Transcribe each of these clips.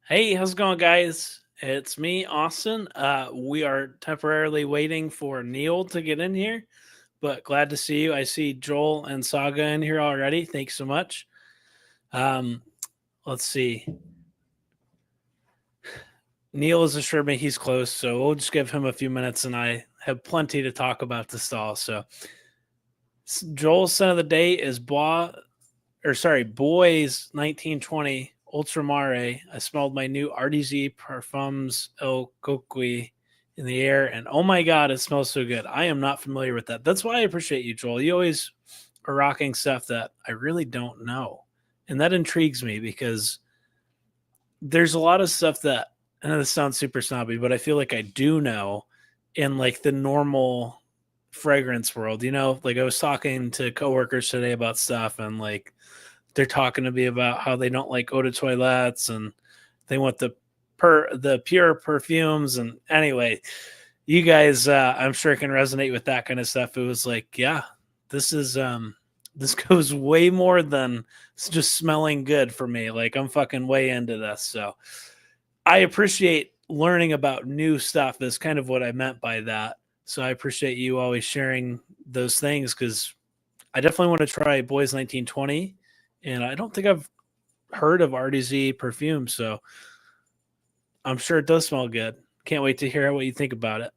Hey, how's it going, guys? It's me, Austin. We are temporarily waiting for Neal to get in here, but glad to see you. I see Joel and Saga in here already. Thanks so much. Um, let's see. Neal has assured me he's close, so we'll just give him a few minutes, and I have plenty to talk about the stall. So, Joel's scent of the day is Boys 1920 Ultra Mare. I smelled my new RDZ Parfums El Coqui in the air, and oh my god, it smells so good. I am not familiar with that. That's why I appreciate you, Joel. You always are rocking stuff that I really don't know. And that intrigues me because there's a lot of stuff that, I know this sounds super snobby, but I feel like I do know in like the normal fragrance world. Like I was talking to coworkers today about stuff, and like they're talking to me about how they don't like eau de toilettes and they want the pure perfumes. And anyway, you guys, I'm sure can resonate with that kind of stuff. It was like, yeah, this is this goes way more than just smelling good for me. Like I'm fucking way into this. So I appreciate learning about new stuff is kind of what I meant by that. So I appreciate you always sharing those things because I definitely want to try Boys 1920, and I don't think I've heard of RDZ perfume, so I'm sure it does smell good. Can't wait to hear what you think about it.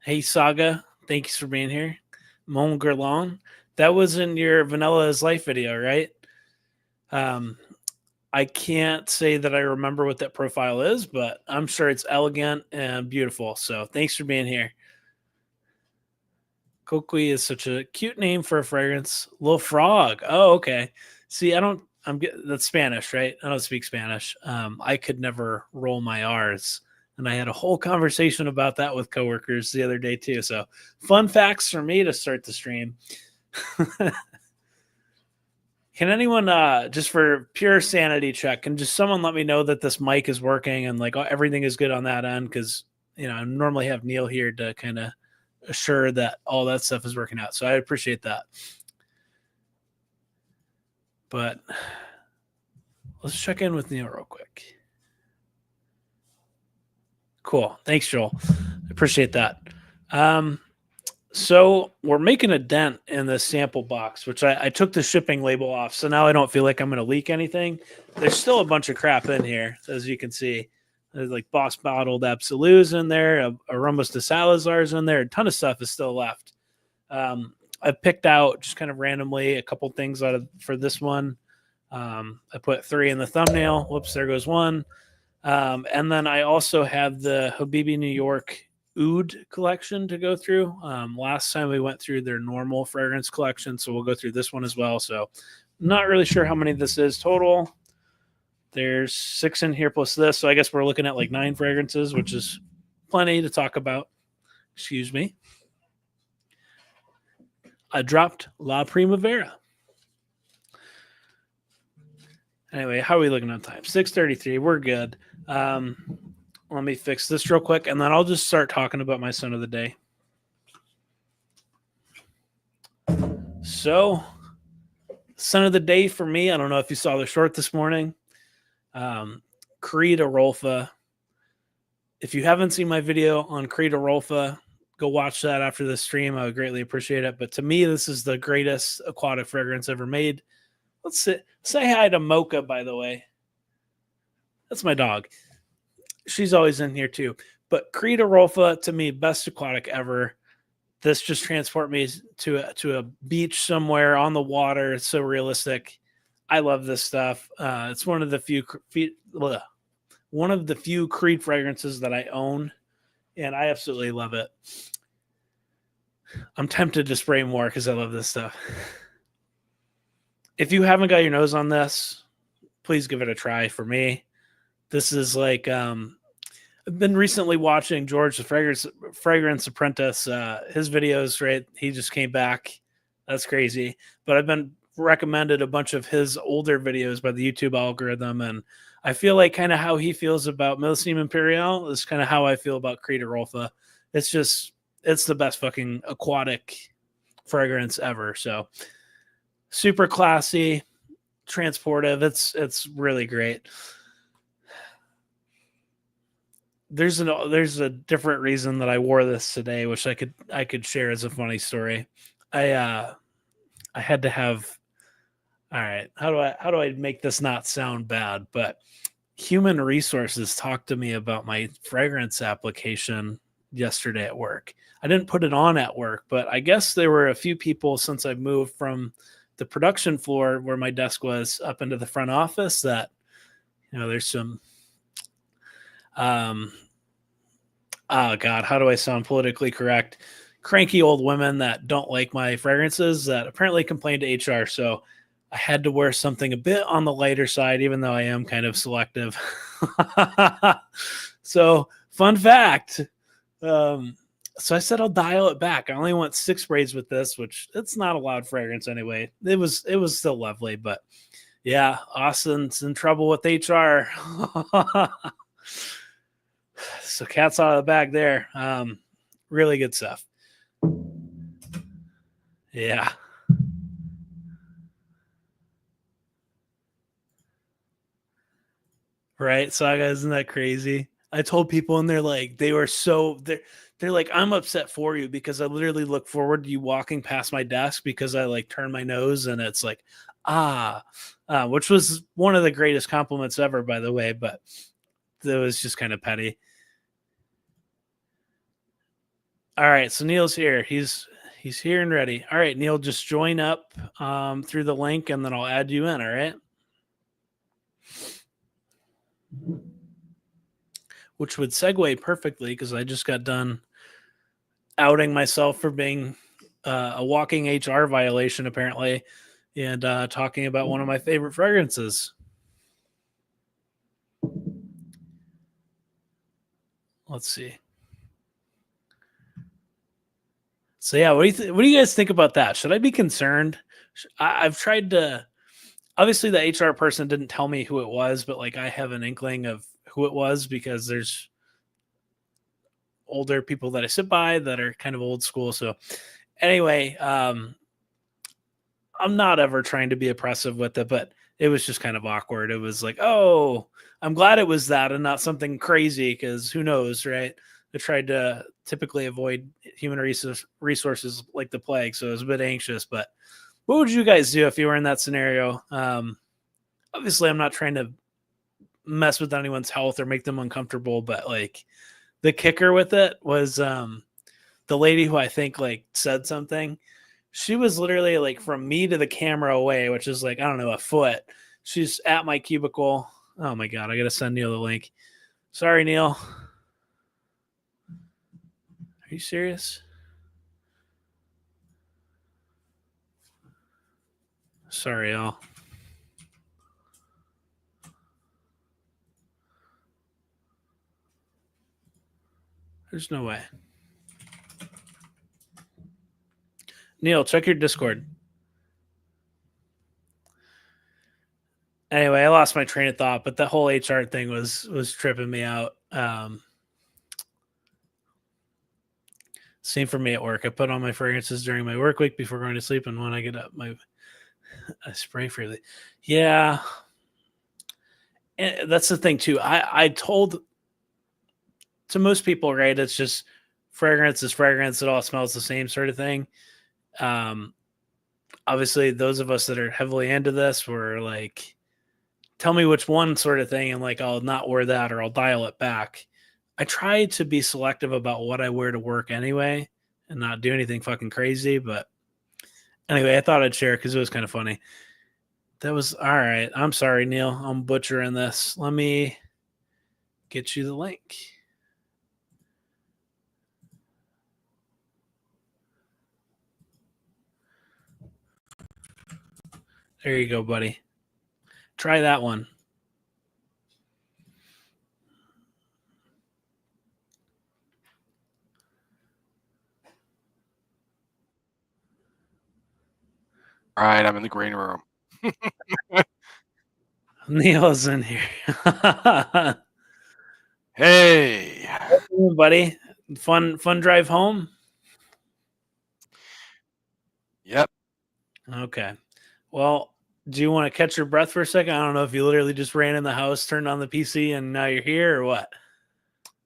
Hey Saga, thanks for being here. Mon Gerlon, that was in your Vanilla is Life video, right? Um, I can't say that I remember what that profile is, but I'm sure it's elegant and beautiful. So thanks for being here. Coqui is such a cute name for a fragrance. Little frog. Oh, okay. See, I don't. That's Spanish, right? I don't speak Spanish. I could never roll my R's, and I had a whole conversation about that with coworkers the other day too. So, fun facts for me to start the stream. Can anyone, just for pure sanity check, can just someone let me know that this mic is working and like everything is good on that end? Because I normally have Neal here to kind of assure that all that stuff is working out. So I appreciate that. But let's check in with Neal real quick. Cool. Thanks, Joel. I appreciate that. So we're making a dent in the sample box, which I took the shipping label off. So now I don't feel like I'm going to leak anything. There's still a bunch of crap in here, as you can see. There's like Boss Bottled Absolute's in there, Aromas de Salazar's in there. A ton of stuff is still left. I picked out just kind of randomly a couple things for this one. I put 3 in the thumbnail. Whoops, there goes one. And then I also have the Habibi New York Oud collection to go through. Last time we went through their normal fragrance collection, so we'll go through this one as well. So not really sure how many this is total. There's 6 in here plus this, so I guess we're looking at like 9 fragrances, which is plenty to talk about. Excuse me. I dropped La Primavera. Anyway, how are we looking on time? 6:33. We're good. Let me fix this real quick, and then I'll just start talking about my son of the day. So, son of the day for me, I don't know if you saw the short this morning. Creed Arolfa. If you haven't seen my video on Creed Arolfa, go watch that after the stream. I would greatly appreciate it. But to me, this is the greatest aquatic fragrance ever made. Let's say hi to Mocha, by the way. That's my dog. She's always in here too. But Creed Arolfa, to me, best aquatic ever. This just transport me to a beach somewhere on the water. It's so realistic. I love this stuff. It's one of the few Creed fragrances that I own, and I absolutely love it. I'm tempted to spray more because I love this stuff. If you haven't got your nose on this, please give it a try. For me, this is like I've been recently watching George the Fragrance Apprentice, his videos, right? He just came back. That's crazy. But I've been recommended a bunch of his older videos by the YouTube algorithm, and I feel like kind of how he feels about Millésime Imperial is kind of how I feel about Creed Arolfa. It's the best fucking aquatic fragrance ever. So super classy. transportive. It's really great. There's a different reason that I wore this today, which I could share as a funny story. I had to have. All right, how do I make this not sound bad? But human resources talked to me about my fragrance application yesterday at work. I didn't put it on at work, but I guess there were a few people since I moved from the production floor where my desk was up into the front office that there's some um oh god, how do I sound politically correct? Cranky old women that don't like my fragrances that apparently complained to HR. So I had to wear something a bit on the lighter side, even though I am kind of selective. So, fun fact. So I said I'll dial it back. I only want 6 sprays with this, which it's not a loud fragrance anyway. It was still lovely, but yeah, Austin's in trouble with HR. So cat's out of the bag there. Really good stuff. Yeah. Right, Saga, isn't that crazy? I told people and they're like, they're like, I'm upset for you because I literally look forward to you walking past my desk because I like turn my nose and it's like, which was one of the greatest compliments ever, by the way, but that was just kind of petty. All right, so Neal's here. He's here and ready. All right, Neal, just join up through the link and then I'll add you in. All right. Which would segue perfectly because I just got done outing myself for being a walking HR violation, apparently, and talking about one of my favorite fragrances. Let's see. So yeah, what do you guys think about that? Should I be concerned? I've tried to. Obviously, the HR person didn't tell me who it was, but like I have an inkling of who it was because there's older people that I sit by that are kind of old school. So anyway, I'm not ever trying to be oppressive with it, but it was just kind of awkward. It was like, oh, I'm glad it was that and not something crazy because who knows, right? I tried to typically avoid human resources like the plague, so I was a bit anxious. But what would you guys do if you were in that scenario? Obviously, I'm not trying to mess with anyone's health or make them uncomfortable, but like the kicker with it was the lady who I think like said something. She was literally like from me to the camera away, which is like, I don't know, a foot. She's at my cubicle. Oh my God, I got to send Neal the link. Sorry, Neal. Are you serious? Sorry, y'all. There's no way. Neal, check your Discord. Anyway, I lost my train of thought, but the whole HR thing was tripping me out. Same for me at work. I put on my fragrances during my work week before going to sleep, and when I get up, I spray freely. Yeah, and that's the thing too. I told to most people, right? It's just fragrance is fragrance. It all smells the same, sort of thing. Obviously, those of us that are heavily into this were like, tell me which one, sort of thing, and like I'll not wear that or I'll dial it back. I try to be selective about what I wear to work anyway and not do anything fucking crazy. But anyway, I thought I'd share because it was kind of funny. That was all right. I'm sorry, Neal. I'm butchering this. Let me get you the link. There you go, buddy. Try that one. All right, I'm in the green room. Neal's in here. Hey, buddy. Fun drive home? yep. Okay. Well, Do you want to catch your breath for a second? I don't know if you literally just ran in the house, turned on the PC, and now you're here, or what.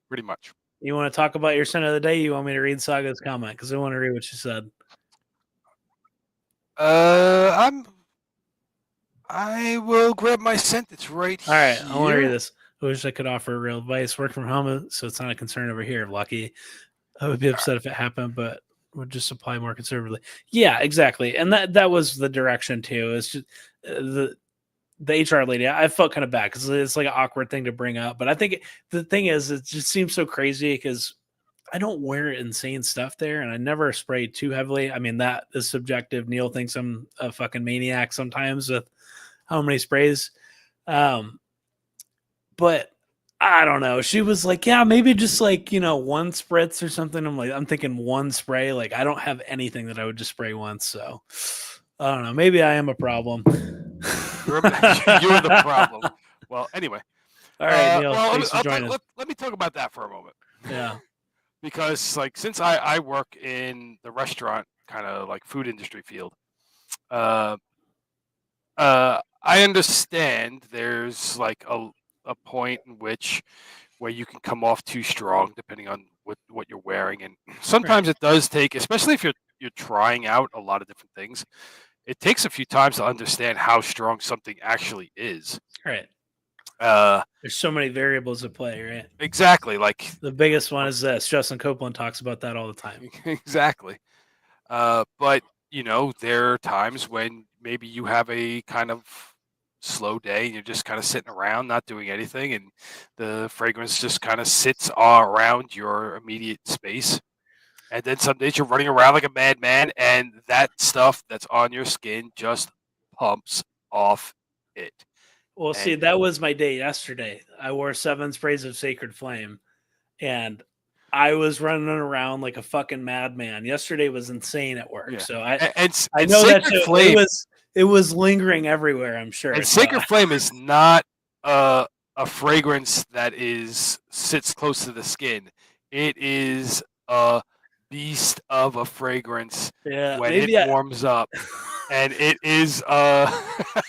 Pretty much. You want to talk about your scent of the day? You want me to read Saga's comment? Because I want to read what she said. I will grab my scent. It's right All right, here. I want to read this. I wish I could offer real advice. Work from home, so it's not a concern over here. Lucky. I would be upset if it happened, but would just apply more conservatively. Yeah, exactly. And that was the direction too. It's just the HR lady. I felt kind of bad because it's like an awkward thing to bring up. But I think the thing is, it just seems so crazy because I don't wear insane stuff there, and I never spray too heavily. I mean, that is subjective. Neal thinks I'm a fucking maniac sometimes with how many sprays. But I don't know. She was like, yeah, maybe just like, one spritz or something. I'm thinking one spray. Like, I don't have anything that I would just spray once. So I don't know. Maybe I am a problem. You're the problem. Well, anyway. All right, Neal. Thanks for joining. Let me talk about that for a moment. Yeah. Because like since I work in the restaurant kind of like food industry field, I understand there's like a point in which where you can come off too strong depending on what you're wearing, and sometimes it does take, especially if you're trying out a lot of different things, it takes a few times to understand how strong something actually is. Right. There's so many variables at play, right? Exactly. Like the biggest one is this. Justin Copeland talks about that all the time. Exactly. But there are times when maybe you have a kind of slow day and you're just kind of sitting around not doing anything, and the fragrance just kind of sits around your immediate space, and then some days you're running around like a madman and that stuff that's on your skin just pumps off it. Well, see, that was my day yesterday. I wore 7 sprays of Sacred Flame and I was running around like a fucking madman. Yesterday was insane at work. Yeah. So I know that it was lingering everywhere, I'm sure. And Sacred Flame is not a fragrance that sits close to the skin. It is a beast of a fragrance when it warms up. And it is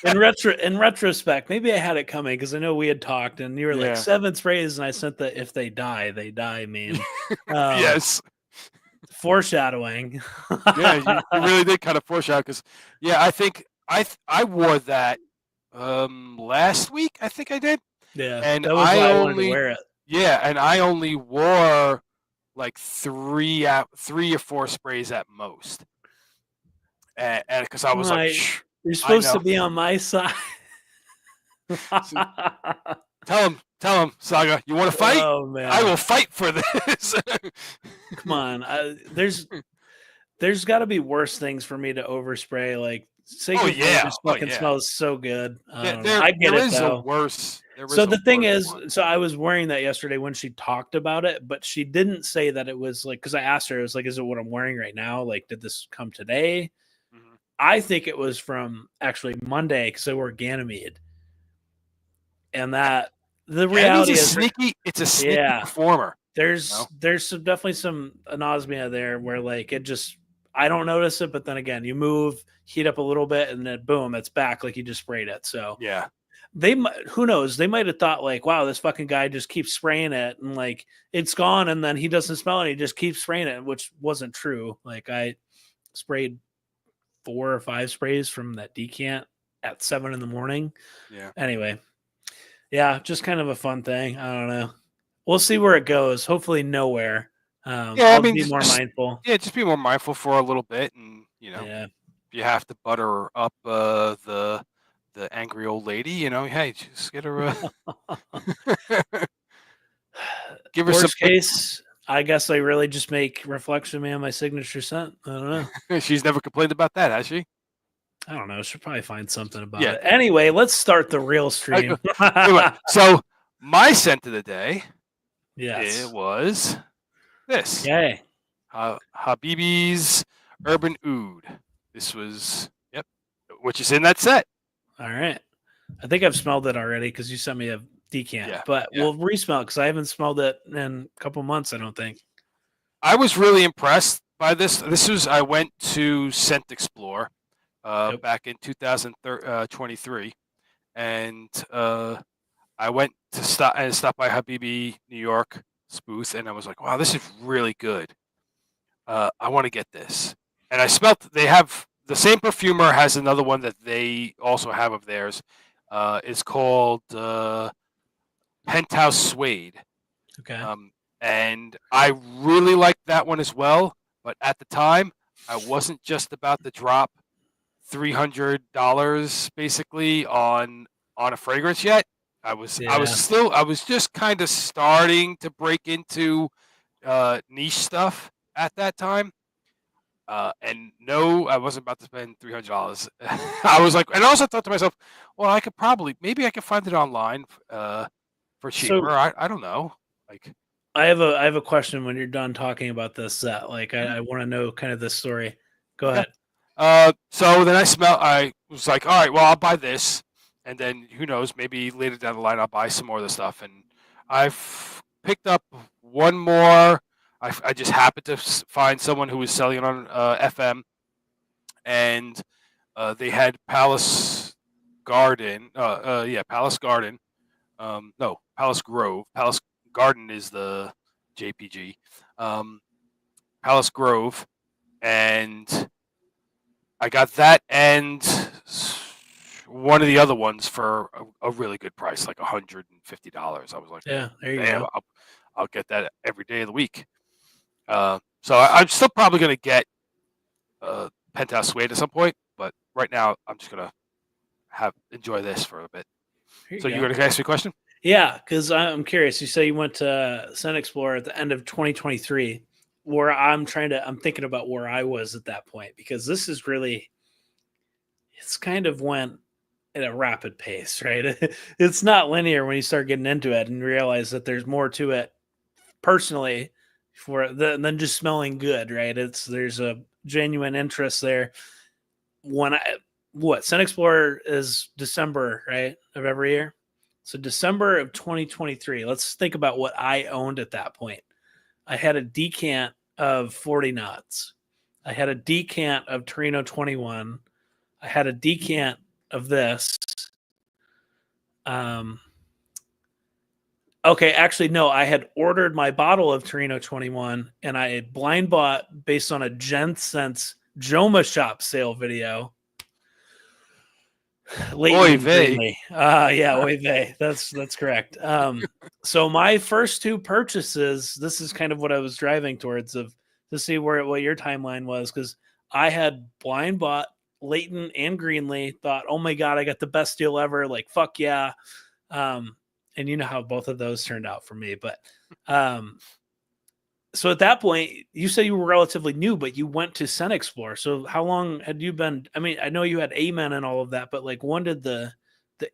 in retrospect, maybe I had it coming because I know we had talked and you were like 7 sprays, and I sent the if they die meme. Yes. Foreshadowing. Yeah, you really did kind of foreshadow because I think I wore that last week. I think I did. Yeah, and that was why I wanted to wear it. Yeah, and I only wore like 3 or 4 sprays at most. And because I was like, you're supposed to be on my side. Tell him, Saga, you want to fight? Oh man, I will fight for this. Come on, there's got to be worse things for me to overspray. Like Sacred Flame just fucking smells so good. I get it though. So the thing is, so I was wearing that yesterday when she talked about it, but she didn't say that it was like, because I asked her, I was like, is it what I'm wearing right now? Like, did this come today? Mm-hmm. I think it was from actually Monday because I wore Ganymede. And that the reality is sneaky. It's a sneaky performer. There's definitely some anosmia there where like it just, I don't notice it, but then again, you move, heat up a little bit, and then boom, it's back like you just sprayed it. So yeah, who knows? They might have thought like, wow, this fucking guy just keeps spraying it and like it's gone, and then he doesn't smell it, he just keeps spraying it, which wasn't true. Like I sprayed 4 or 5 sprays from that decant at 7 a.m. Yeah. Anyway, yeah, just kind of a fun thing. I don't know. We'll see where it goes. Hopefully nowhere. I'll be more mindful. Yeah, just be more mindful for a little bit, and you have to butter up the angry old lady. Hey, just get her. Give her worst case. I guess I really just make Reflection Man my signature scent. I don't know. She's never complained about that, has she? I don't know. She'll probably find something about it. Anyway, let's start the real stream. Anyway, so my scent of the day. Yes. It was this. Yay. Habibi's Urban Oud. This was, which is in that set. All right. I think I've smelled it already because you sent me a decant, but we'll resmell it because I haven't smelled it in a couple months, I don't think. I was really impressed by this. I went to Scent Explore Yep. back in 2023, and I went to stop by Habibi, New York booth, and I was like, wow, this is really good. I want to get this. And I smelt they have the same perfumer has another one that they also have of theirs. It's called Penthouse Suede. Okay. And I really liked that one as well. But at the time, I wasn't just about to drop $300 basically on a fragrance yet. I Yeah. was just kind of starting to break into niche stuff at that time. And no, I wasn't about to spend $300. I was like, and I also thought to myself, well, maybe I could find it online for cheaper. So I don't know. Like, I have a question when you're done talking about this. Like mhm, I want to know kind of this story. Go yeah. ahead. So then I was like, all right, well, I'll buy this, and then who knows, maybe later down the line I'll buy some more of the stuff. And I've picked up one more. I just happened to find someone who was selling it on FM, and they had Palace Garden. Yeah, Palace Garden. No, Palace Grove. Palace Garden is the JPG. Um, Palace Grove, and I got that and one of the other ones for a really good price, like $150. I was like, Yeah, there you damn, go. I'll get that every day of the week. So I'm still probably gonna get Penthouse Suede at some point, but right now I'm just gonna enjoy this for a bit. Here So you you go. gonna ask me a question? Yeah, because I'm curious. You say you went to Sun Explorer at the end of 2023. Where I'm thinking about where I was at that point because this is really, it's kind of went at a rapid pace, right? It's not linear when you start getting into it and realize that there's more to it personally than just smelling good, right? There's a genuine interest there. When I what Sun Explorer is December, right, of every year. So December of 2023. Let's think about what I owned at that point. I had a decant of 40 knots. I had a decant of Torino 21. I had a decant of this. Um, okay, actually, no, I had ordered my bottle of Torino 21 and I had blind bought based on a Jensense Joma Shop sale video. Leighton Oy and vey. Greenlee. Yeah, oy vey. That's correct. So my first two purchases, this is kind of what I was driving towards of to see what your timeline was because I had blind bought Leighton and Greenlee, thought, oh my god, I got the best deal ever, like fuck yeah. And you know how both of those turned out for me. But so at that point, you said you were relatively new, but you went to Sun Explorer. So how long had you been? I mean, I know you had Amen and all of that, but like when did the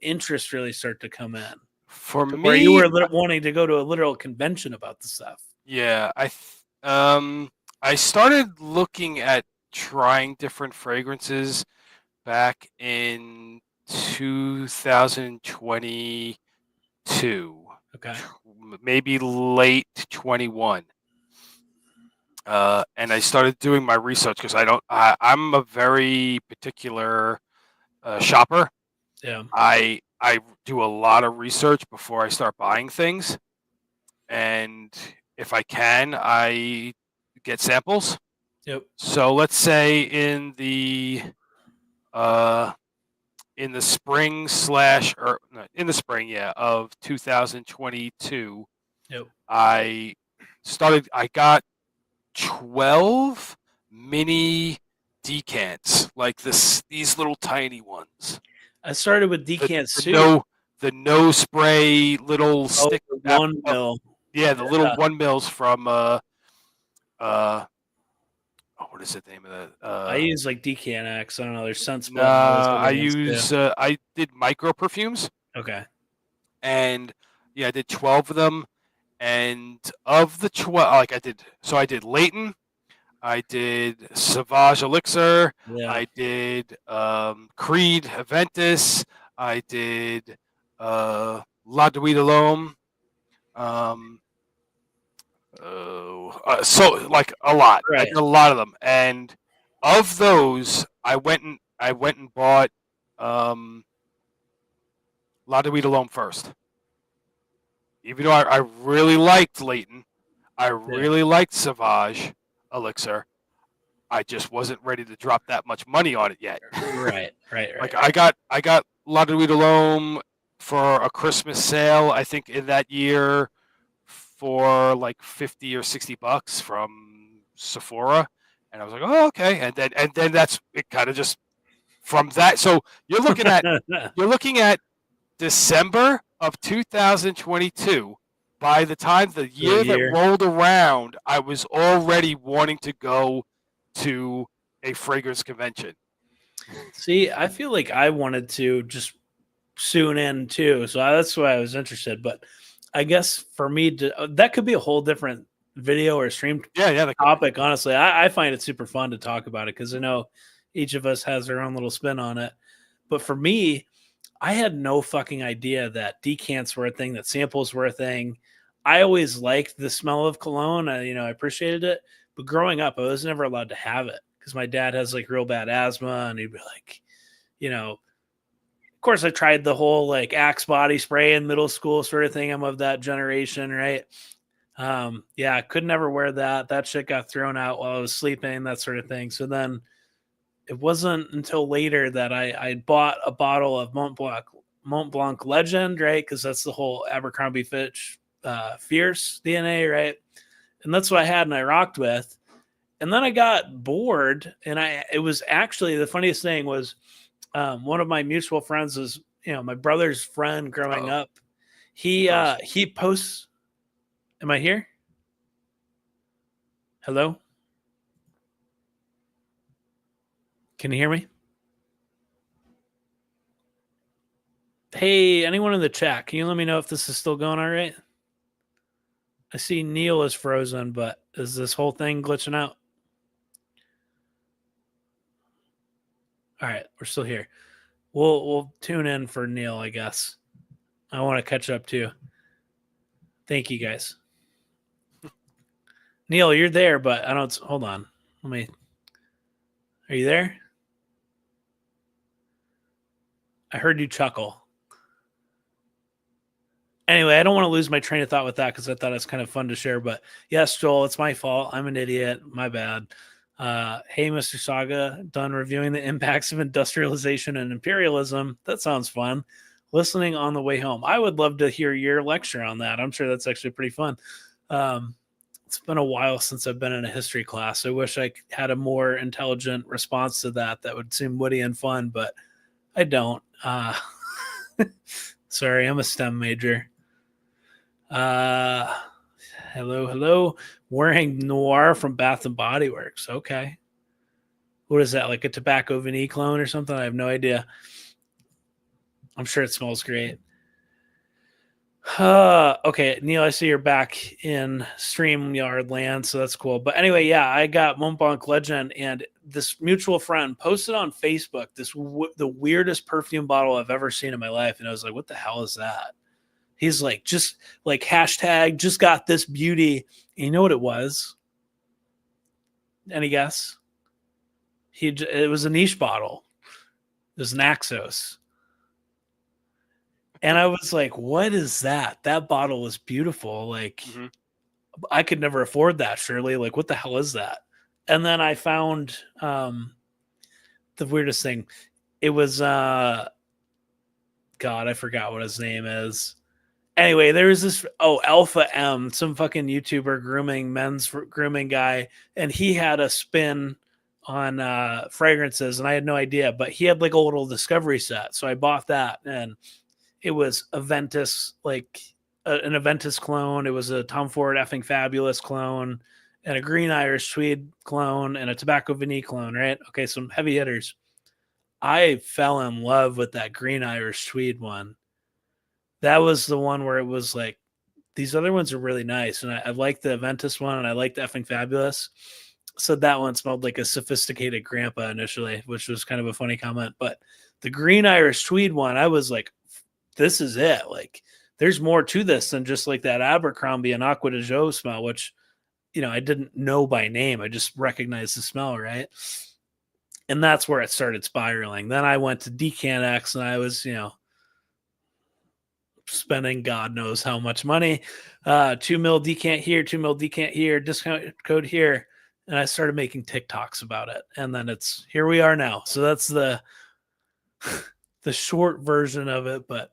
interest really start to come in For to where you me, were wanting to go to a literal convention about the stuff? yeah, I started looking at trying different fragrances back in 2022, Okay. maybe late 21. And I started doing my research because I'm a very particular shopper. Yeah. I do a lot of research before I start buying things, and if I can, I get samples. Yep. So let's say uh, in the spring slash or no, in the spring, yeah, of 2022, Yep. I I got 12 mini decants, like these little tiny ones. I started with The, decants the too. no the no spray little Oh, stick. the 1 mil. Yeah, the little Yeah. 1 mils from oh, what is the name of that? I use like Decant X. I don't know. There's Sensible and all those Nah, other ones too. I did micro perfumes, Okay. and yeah, I did 12 of them. And of the 12, I did Leighton, I did Sauvage Elixir, Yeah. I did Creed Aventus, I did La Nuit de l'Homme, um, so like a lot. I Right. did a lot of them, and of those, I went and I went and bought um, La de Weed Alone first. Even though I really liked Leighton, I Yeah. really liked Sauvage Elixir, I just wasn't ready to drop that much money on it yet. Right. Like I got La de Weed Alone for a Christmas sale, I think in that year for like 50 or $60 from Sephora. And I was like, oh, okay. And then that's it kind of just from that. So you're looking at December of 2022. By the time the The year that year. rolled around, I was already wanting to go to a fragrance convention. See, I feel like I wanted to just soon in too, so that's why I was interested. But I guess for me, that could be a whole different video or stream Yeah, that could be. topic. Honestly, I find it super fun to talk about it because I know each of us has our own little spin on it. But for me, I had no fucking idea that decants were a thing, that samples were a thing. I always liked the smell of cologne. I appreciated it. But growing up, I was never allowed to have it because my dad has like real bad asthma, and he'd be like, of course, I tried the whole like Axe body spray in middle school sort of thing. I'm of that generation, right? Yeah, I could never wear that. That shit got thrown out while I was sleeping, that sort of thing. So then it wasn't until later that I bought a bottle of Mont Blanc Legend, right? Because that's the whole Abercrombie Fitch Fierce DNA, right? And that's what I had and I rocked with. And then I got bored, and it was actually the funniest thing was one of my mutual friends is my brother's friend growing Uh-oh. up. He posts. Am I here? Hello? Can you hear me? Hey, anyone in the chat, can you let me know if this is still going all right? I see Neal is frozen, but is this whole thing glitching out? All right, we're still here. We'll tune in for Neal, I guess. I want to catch up too. Thank you guys. Neal, you're there, but I don't. Hold on. Are you there? I heard you chuckle. Anyway, I don't want to lose my train of thought with that because I thought it was kind of fun to share. But yes, Joel, it's my fault. I'm an idiot. My bad. Hey, Mr. Saga, done reviewing the impacts of industrialization and imperialism. That sounds fun. Listening on the way home. I would love to hear your lecture on that. I'm sure that's actually pretty fun. It's been a while since I've been in a history class. I wish I had a more intelligent response to that would seem witty and fun, but I don't. Sorry, I'm a STEM major. Hello. Wearing Noir from Bath and Body Works. Okay. What is that? Like a Tobacco Vanille clone or something? I have no idea. I'm sure it smells great. Okay, Neal, I see you're back in StreamYard land, so that's cool. But anyway, yeah, I got Mont Blanc Legend, and this mutual friend posted on Facebook the weirdest perfume bottle I've ever seen in my life, and I was like, "What the hell is that?" He's like, just like hashtag, just got this beauty. And you know what it was? Any guess? It was a niche bottle. It was Naxos. And I was like, what is that? That bottle was beautiful. Like, I could never afford that, surely. Like, what the hell is that? And then I found the weirdest thing. It was God, I forgot what his name is. Anyway, there was this Alpha M, some fucking YouTuber men's grooming guy, and he had a spin on fragrances, and I had no idea, but he had like a little discovery set, so I bought that, and it was Aventus, like an Aventus clone. It was a Tom Ford effing fabulous clone, and a Green Irish Tweed clone, and a Tobacco Vanille clone. Right? Okay, some heavy hitters. I fell in love with that Green Irish Tweed one. That was the one where it was like, these other ones are really nice. And I like the Aventus one, and I like the effing fabulous. So that one smelled like a sophisticated grandpa initially, which was kind of a funny comment. But the Green Irish Tweed one, I was like, this is it. Like, there's more to this than just like that Abercrombie and Aqua de Joe smell, which, I didn't know by name. I just recognized the smell, right? And that's where it started spiraling. Then I went to Decan-X, and I was, spending God knows how much money. 2 mil decant here, 2 mil decant here, discount code here. And I started making TikToks about it. And then here we are now. So that's the short version of it, but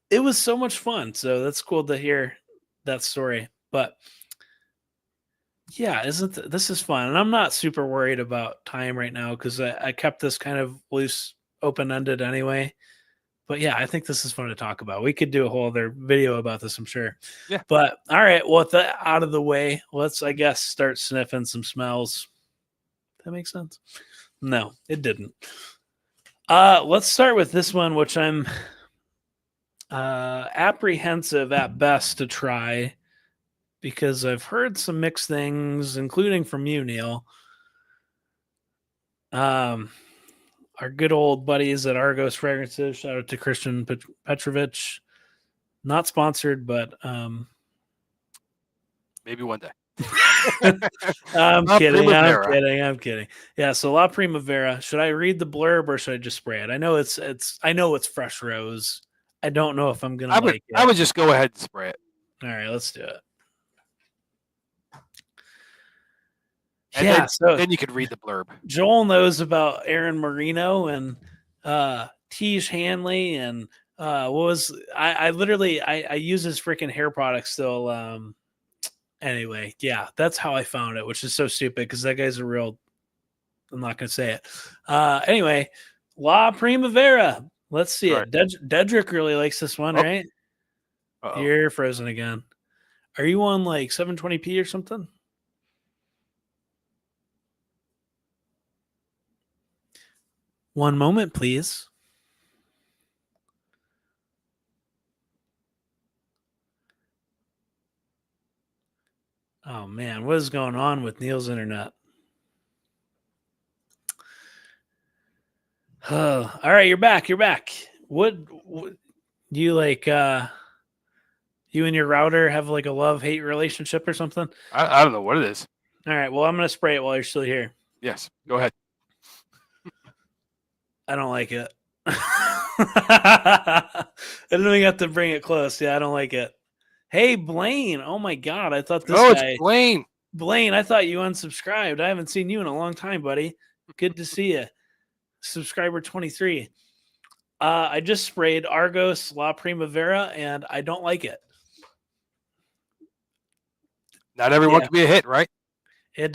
it was so much fun. So that's cool to hear that story. But yeah, this is fun. And I'm not super worried about time right now because I kept this kind of loose, open-ended anyway. But yeah, I think this is fun to talk about. We could do a whole other video about this, I'm sure. Yeah. But all right, well, with that out of the way, let's, I guess, start sniffing some smells. That makes sense? No, it didn't. Let's start with this one, which I'm apprehensive at best to try because I've heard some mixed things, including from you, Neal. Our good old buddies at Argos Fragrances. Shout out to Christian Petrovich. Not sponsored, but maybe one day. I'm kidding. Yeah, so La Primavera. Should I read the blurb or should I just spray it? I know it's fresh rose. I don't know if I'm gonna like it. I would just go ahead and spray it. All right, let's do it. And then you could read the blurb. Joel knows about Aaron Marino and Tiege Hanley and what was I literally use his freaking hair product still. Anyway, yeah, that's how I found it, which is so stupid because that guy's a real. I'm not gonna say it. Anyway, La Primavera. Let's see it. Dedrick really likes this one, right? Uh-oh. You're frozen again. Are you on like 720p or something? One moment, please. Oh, man. What is going on with Neal's internet? Oh, all right. You're back. What you like, you and your router have like a love-hate relationship or something? I don't know what it is. All right. Well, I'm going to spray it while you're still here. Yes. Go ahead. I don't like it. I didn't even have to bring it close. Yeah, I don't like it. Hey, Blaine. Oh, my God. I thought this guy. It's Blaine. Blaine, I thought you unsubscribed. I haven't seen you in a long time, buddy. Good to see you. Subscriber 23. I just sprayed Argos La Primavera, and I don't like it. Not everyone can be a hit, right? It,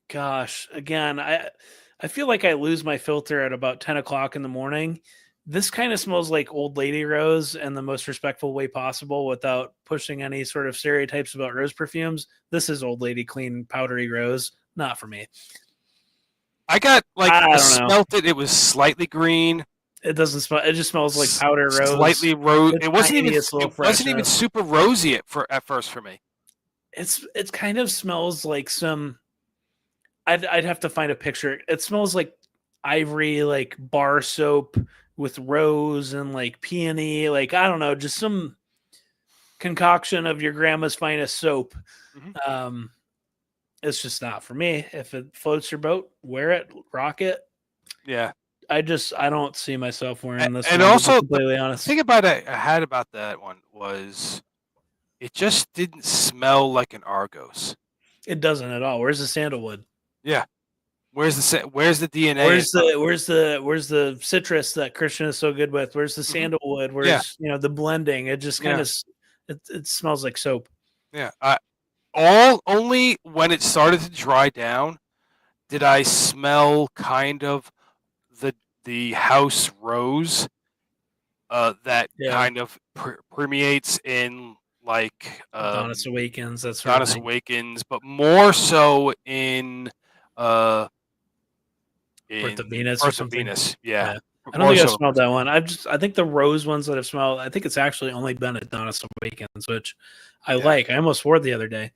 gosh, again, I feel like I lose my filter at about 10 o'clock in the morning. This kind of smells like old lady rose in the most respectful way possible without pushing any sort of stereotypes about rose perfumes. This is old lady clean powdery rose. Not for me. I got I smelt it. It was slightly green. It doesn't smell. It just smells like powder rose. Slightly rose. It wasn't even super rosy at first for me. It kind of smells like some. I'd have to find a picture. It smells like ivory, like bar soap with rose and like peony. Like I don't know, just some concoction of your grandma's finest soap. Mm-hmm. It's just not for me. If it floats your boat, wear it, rock it. Yeah. I don't see myself wearing this. And also, completely honest. The thing about I had about that one was it just didn't smell like an Argos. It doesn't at all. Where's the sandalwood? Yeah. Where's the DNA? Where's the citrus that Christian is so good with? Where's the sandalwood? Where's the blending? It just kind of it smells like soap. Yeah. Only when it started to dry down did I smell kind of the house rose that kind of permeates in like Adonis Awakens. That's Adonis Awakens, but more so in Birth of Venus. Birth of Venus. Yeah. I don't think I've smelled that one. I think the rose ones that I've smelled, I think it's actually only been at Adonis Awakens, which I like. I almost wore it the other day.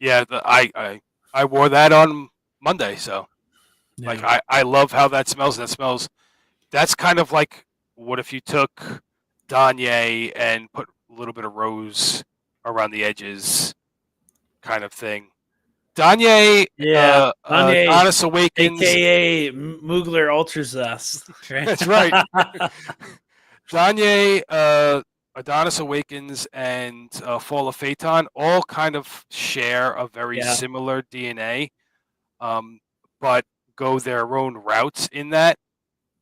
Yeah, I wore that on Monday, so like I love how that smells. That's kind of like what if you took Danye and put a little bit of rose around the edges, kind of thing. Danye, Yeah, Kanye, Adonis Awakens. aka Mugler Ultrazest, right? That's right. Danye, Adonis Awakens, and Fall of Phaeton all kind of share a very Yeah. similar DNA, but go their own routes in that.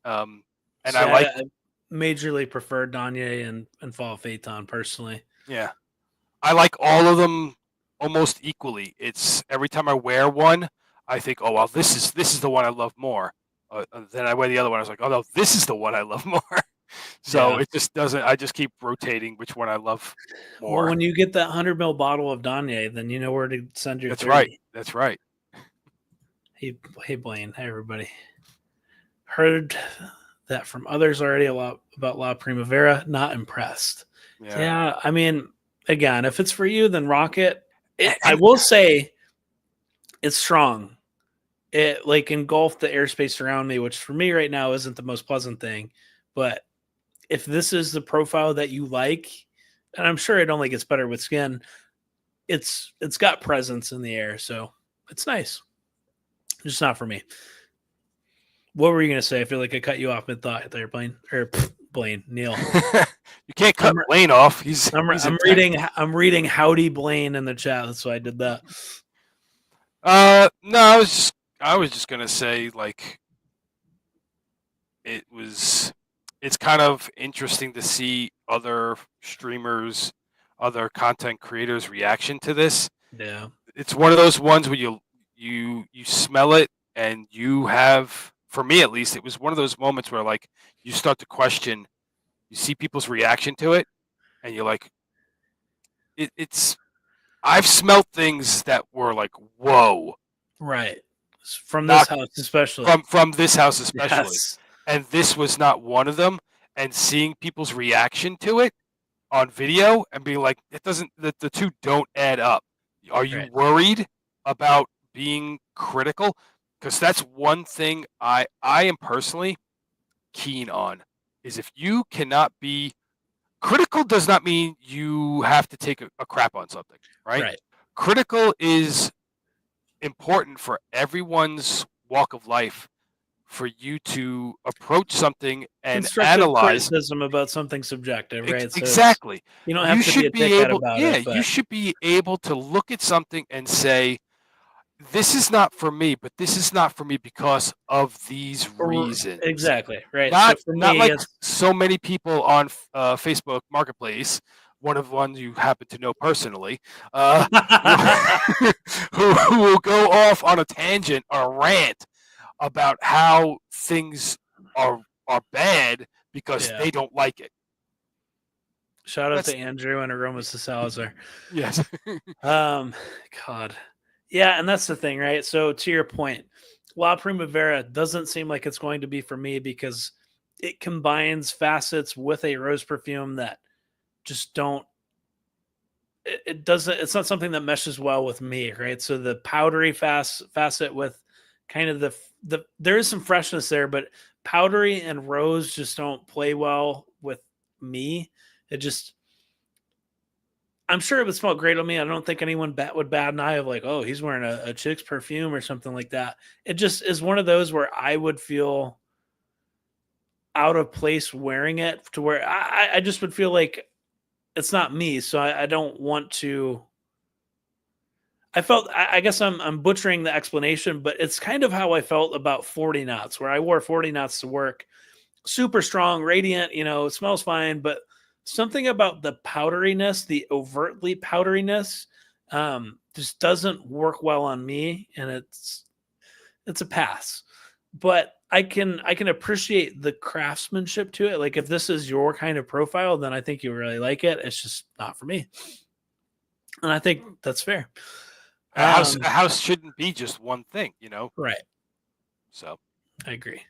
And See, I like, I majorly prefer Danye and Fall Phaeton personally. yeah, I like all of them almost equally. It's every time I wear one, I think, oh well, this is the one I love more. Then I wear the other one. I was like, oh no, this is the one I love more. So Yeah. it just doesn't. I just keep rotating which one I love Well, more. when you get that 100 ml bottle of Danye, then you know where to send your That's 30. right. That's right. Hey, Blaine. Hey, everybody. Heard that from others already a lot about La Primavera. Not impressed. Yeah, I mean, again, if it's for you, then rock it. I will say it's strong. It like engulfed the airspace around me, which for me right now isn't the most pleasant thing. But if this is the profile that you like, and I'm sure it only gets better with skin, it's got presence in the air, so it's nice. Just not for me. What were you gonna say? I feel like I cut you off mid thought there, Blaine or Blaine Neal. You can't cut Blaine off. I'm reading Howdy Blaine in the chat. That's why I did that. No, I was just gonna say like it's kind of interesting to see other streamers, other content creators' reaction to this. Yeah. It's one of those ones where you smell it and you have, for me at least, it was one of those moments where like you start to question, you see people's reaction to it, and you're like, it's. I've smelled things that were like, whoa, Right. From not this house, especially. from this house especially, Yes. and this was not one of them. And seeing people's reaction to it on video and being like, it doesn't, the two don't add up. Are you Right. worried about being critical? Because that's one thing I am personally keen on, is if you cannot be critical, does not mean you have to take a crap on something, right? Right. Critical is important for everyone's walk of life, for you to approach something and Constructive analyze. criticism about something subjective, right? So Exactly. you don't You have to be a should be dickhead able, about yeah, it, you but should be able to look at something and say, this is not for me, but this is not for me because of these reasons. exactly, right. So Not for not me, like it's so many people on Facebook Marketplace, one of ones you happen to know personally, who will go off on a tangent or a rant about how things are bad because yeah. they don't like it. Shout out to Andrew and Aromas to Salazar. Yes. God. Yeah, and that's the thing, right? So to your point, La Primavera doesn't seem like it's going to be for me because it combines facets with a rose perfume that just don't it doesn't it's not something that meshes well with me, right? So the powdery facet with kind of the there is some freshness there, but powdery and rose just don't play well with me. It just I'm sure it would smell great on me. I don't think anyone would bat an eye of like, oh, he's wearing a chick's perfume or something like that. It just is one of those where I would feel out of place wearing it to where I just would feel like it's not me. So I don't want to. I guess I'm butchering the explanation, but it's kind of how I felt about 40 knots, where I wore 40 knots to work. Super strong, radiant, it smells fine, but something about the powderiness, the overtly powderiness, just doesn't work well on me, and it's a pass. But I can appreciate the craftsmanship to it. Like if this is your kind of profile, then I think you really like it. It's just not for me, and I think that's fair. A house shouldn't be just one thing, Right. So I agree.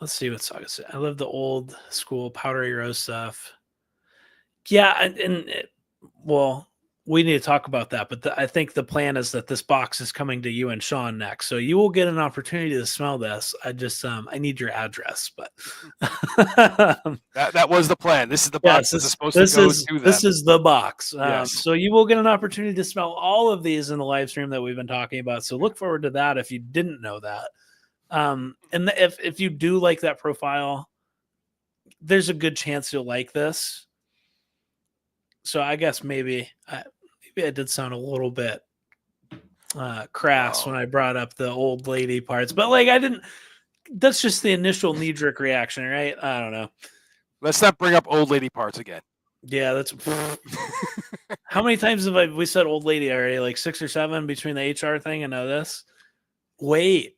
Let's see what Saga said. I love the old school powdery rose stuff. Yeah, well, we need to talk about that. But I think the plan is that this box is coming to you and Sean next, so you will get an opportunity to smell this. I just I need your address, but that was the plan. This is the box yes, that is supposed to go to them. this is the box. Yes. So you will get an opportunity to smell all of these in the live stream that we've been talking about. So look forward to that if you didn't know that. And if you do like that profile, there's a good chance you'll like this. So I guess maybe I did sound a little bit crass when I brought up the old lady parts, but like I didn't. That's just the initial knee-jerk reaction, right? I don't know. Let's not bring up old lady parts again. Yeah, that's. How many times have we said old lady already? Like 6 or 7 between the HR thing and now this. Wait,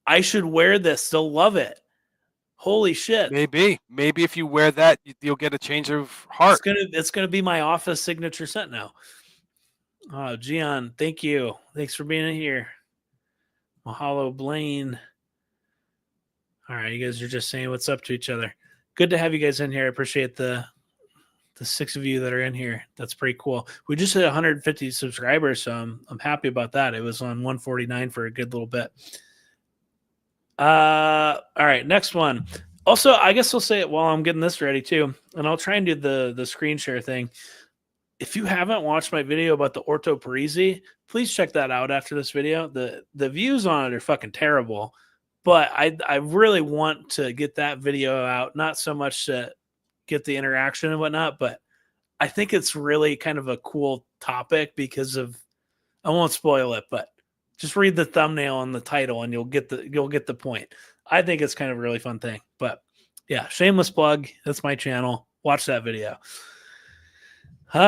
I should wear this. They'll love it. Holy shit! Maybe if you wear that, you'll get a change of heart. It's gonna be my office signature scent now. Oh, Gian, thank you. Thanks for being in here. Mahalo, Blaine. All right, you guys are just saying what's up to each other. Good to have you guys in here. I appreciate the 6 of you that are in here. That's pretty cool. We just hit 150 subscribers, so I'm happy about that. It was on 149 for a good little bit. All right, next one. Also, I guess I'll say it while I'm getting this ready too, and I'll try and do the screen share thing. If you haven't watched my video about the Orto Parisi, please check that out after this video. The views on it are fucking terrible, but I really want to get that video out, not so much to get the interaction and whatnot, but I think it's really kind of a cool topic because of, I won't spoil it, but just read the thumbnail and the title and you'll get the point. I think it's kind of a really fun thing. But yeah, shameless plug. That's my channel. Watch that video. All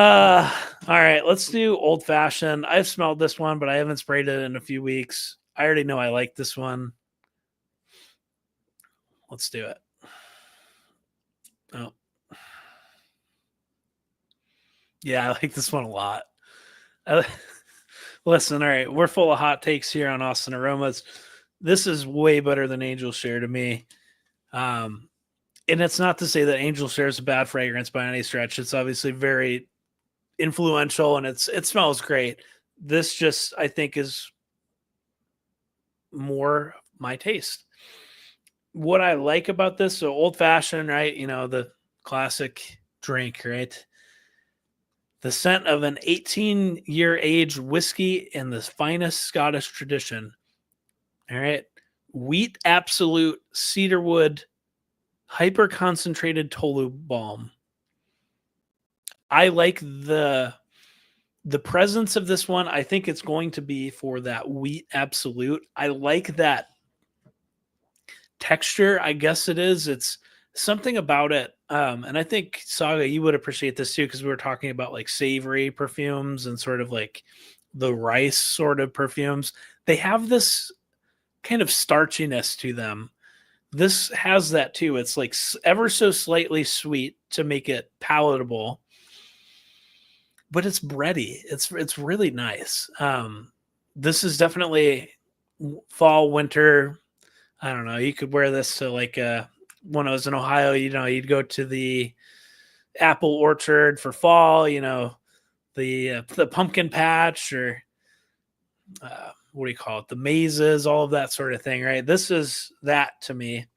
right, let's do old fashioned. I've smelled this one, but I haven't sprayed it in a few weeks. I already know I like this one. Let's do it. Oh. Yeah, I like this one a lot. Listen, all right, we're full of hot takes here on Austin Aromas. This is way better than Angel Share to me. And it's not to say that Angel Share is a bad fragrance by any stretch. It's obviously very influential and it smells great. This just, I think, is more my taste. What I like about this, so old fashioned, right? You know, the classic drink, right? The scent of an 18-year age whiskey in the finest Scottish tradition. All right. Wheat Absolute Cedarwood Hyper Concentrated Tolu Balm. I like the presence of this one. I think it's going to be for that Wheat Absolute. I like that texture. I guess it is. It's something about it. And I think, Saga, you would appreciate this too, because we were talking about like savory perfumes and sort of like the rice sort of perfumes. They have this kind of starchiness to them. This has that too. It's like ever so slightly sweet to make it palatable, but it's bready. It's really nice. This is definitely fall, winter. I don't know. You could wear this to like when I was in Ohio, you know, you'd go to the apple orchard for fall, you know, the pumpkin patch or what do you call it? The mazes, all of that sort of thing, right? This is that to me.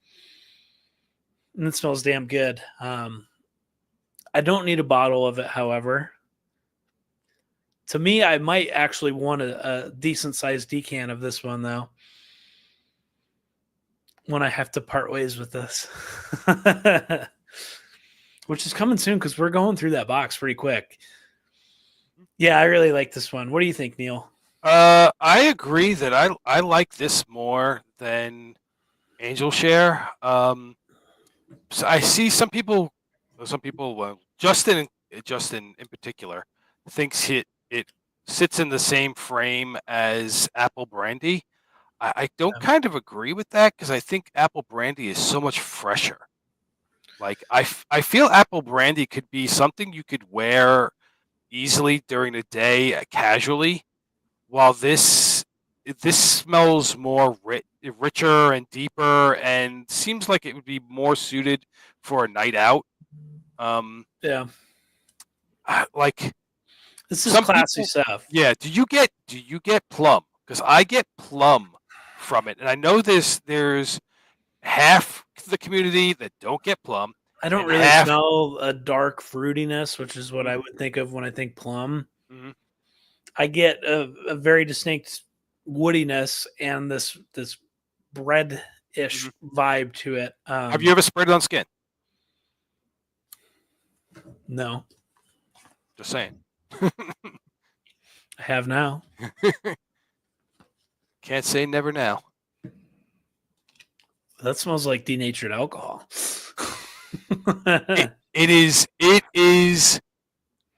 And it smells damn good. I don't need a bottle of it, however. To me, I might actually want a decent sized decan of this one, though, when I have to part ways with this. Which is coming soon because we're going through that box pretty quick. Yeah, I really like this one. What do you think, Neal? I agree that I like this more than Angel Share. So I see some people, Justin in particular, thinks it sits in the same frame as Apple Brandy. I don't kind of agree with that because I think Apple Brandy is so much fresher. Like I feel Apple Brandy could be something you could wear easily during the day, casually, while this smells more richer and deeper and seems like it would be more suited for a night out. Yeah. Like This is Some classy people, stuff. yeah. Do you get plum? Because I get plum from it, and I know there's half the community that don't get plum, I don't and really half. smell a dark fruitiness, which is what I Mhm, would think of when I think plum. mhm, I get a very distinct woodiness and this bread mhm. ish vibe to it. Have you ever sprayed it on skin? No, Just saying. I have now. Can't say never now. That smells like denatured alcohol. It is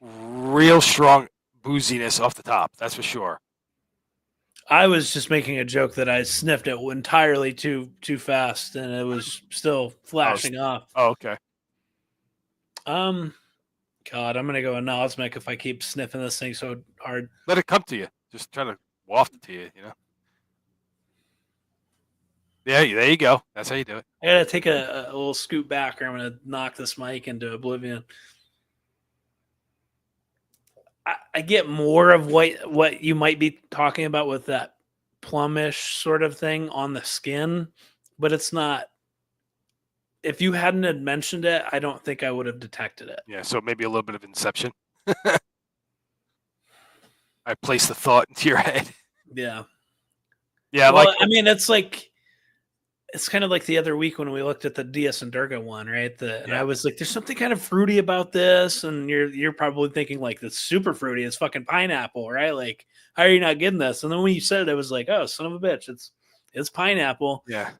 real strong booziness off the top. That's for sure. I was just making a joke that I sniffed it entirely too fast, and it was still Oh, flashing off. okay. Um, God, I'm gonna go anosmic if I keep sniffing this thing so hard. Let it come to you. Just try to waft it to you. Yeah, there you go. That's how you do it. I gotta take a little scoot back, or I'm gonna knock this mic into oblivion. I get more of what you might be talking about with that plumish sort of thing on the skin, but it's not. If you hadn't had mentioned it, I don't think I would have detected it. Yeah, so maybe a little bit of inception. I placed the thought into your head. Yeah. Yeah, Well, I mean, it's kind of like the other week when we looked at the Diaz and Durga one, right? And I was like, "There's something kind of fruity about this," and you're probably thinking like, "That's super fruity. It's fucking pineapple, right? Like, how are you not getting this?" And then when you said it, I was like, "Oh, son of a bitch! It's pineapple." yeah,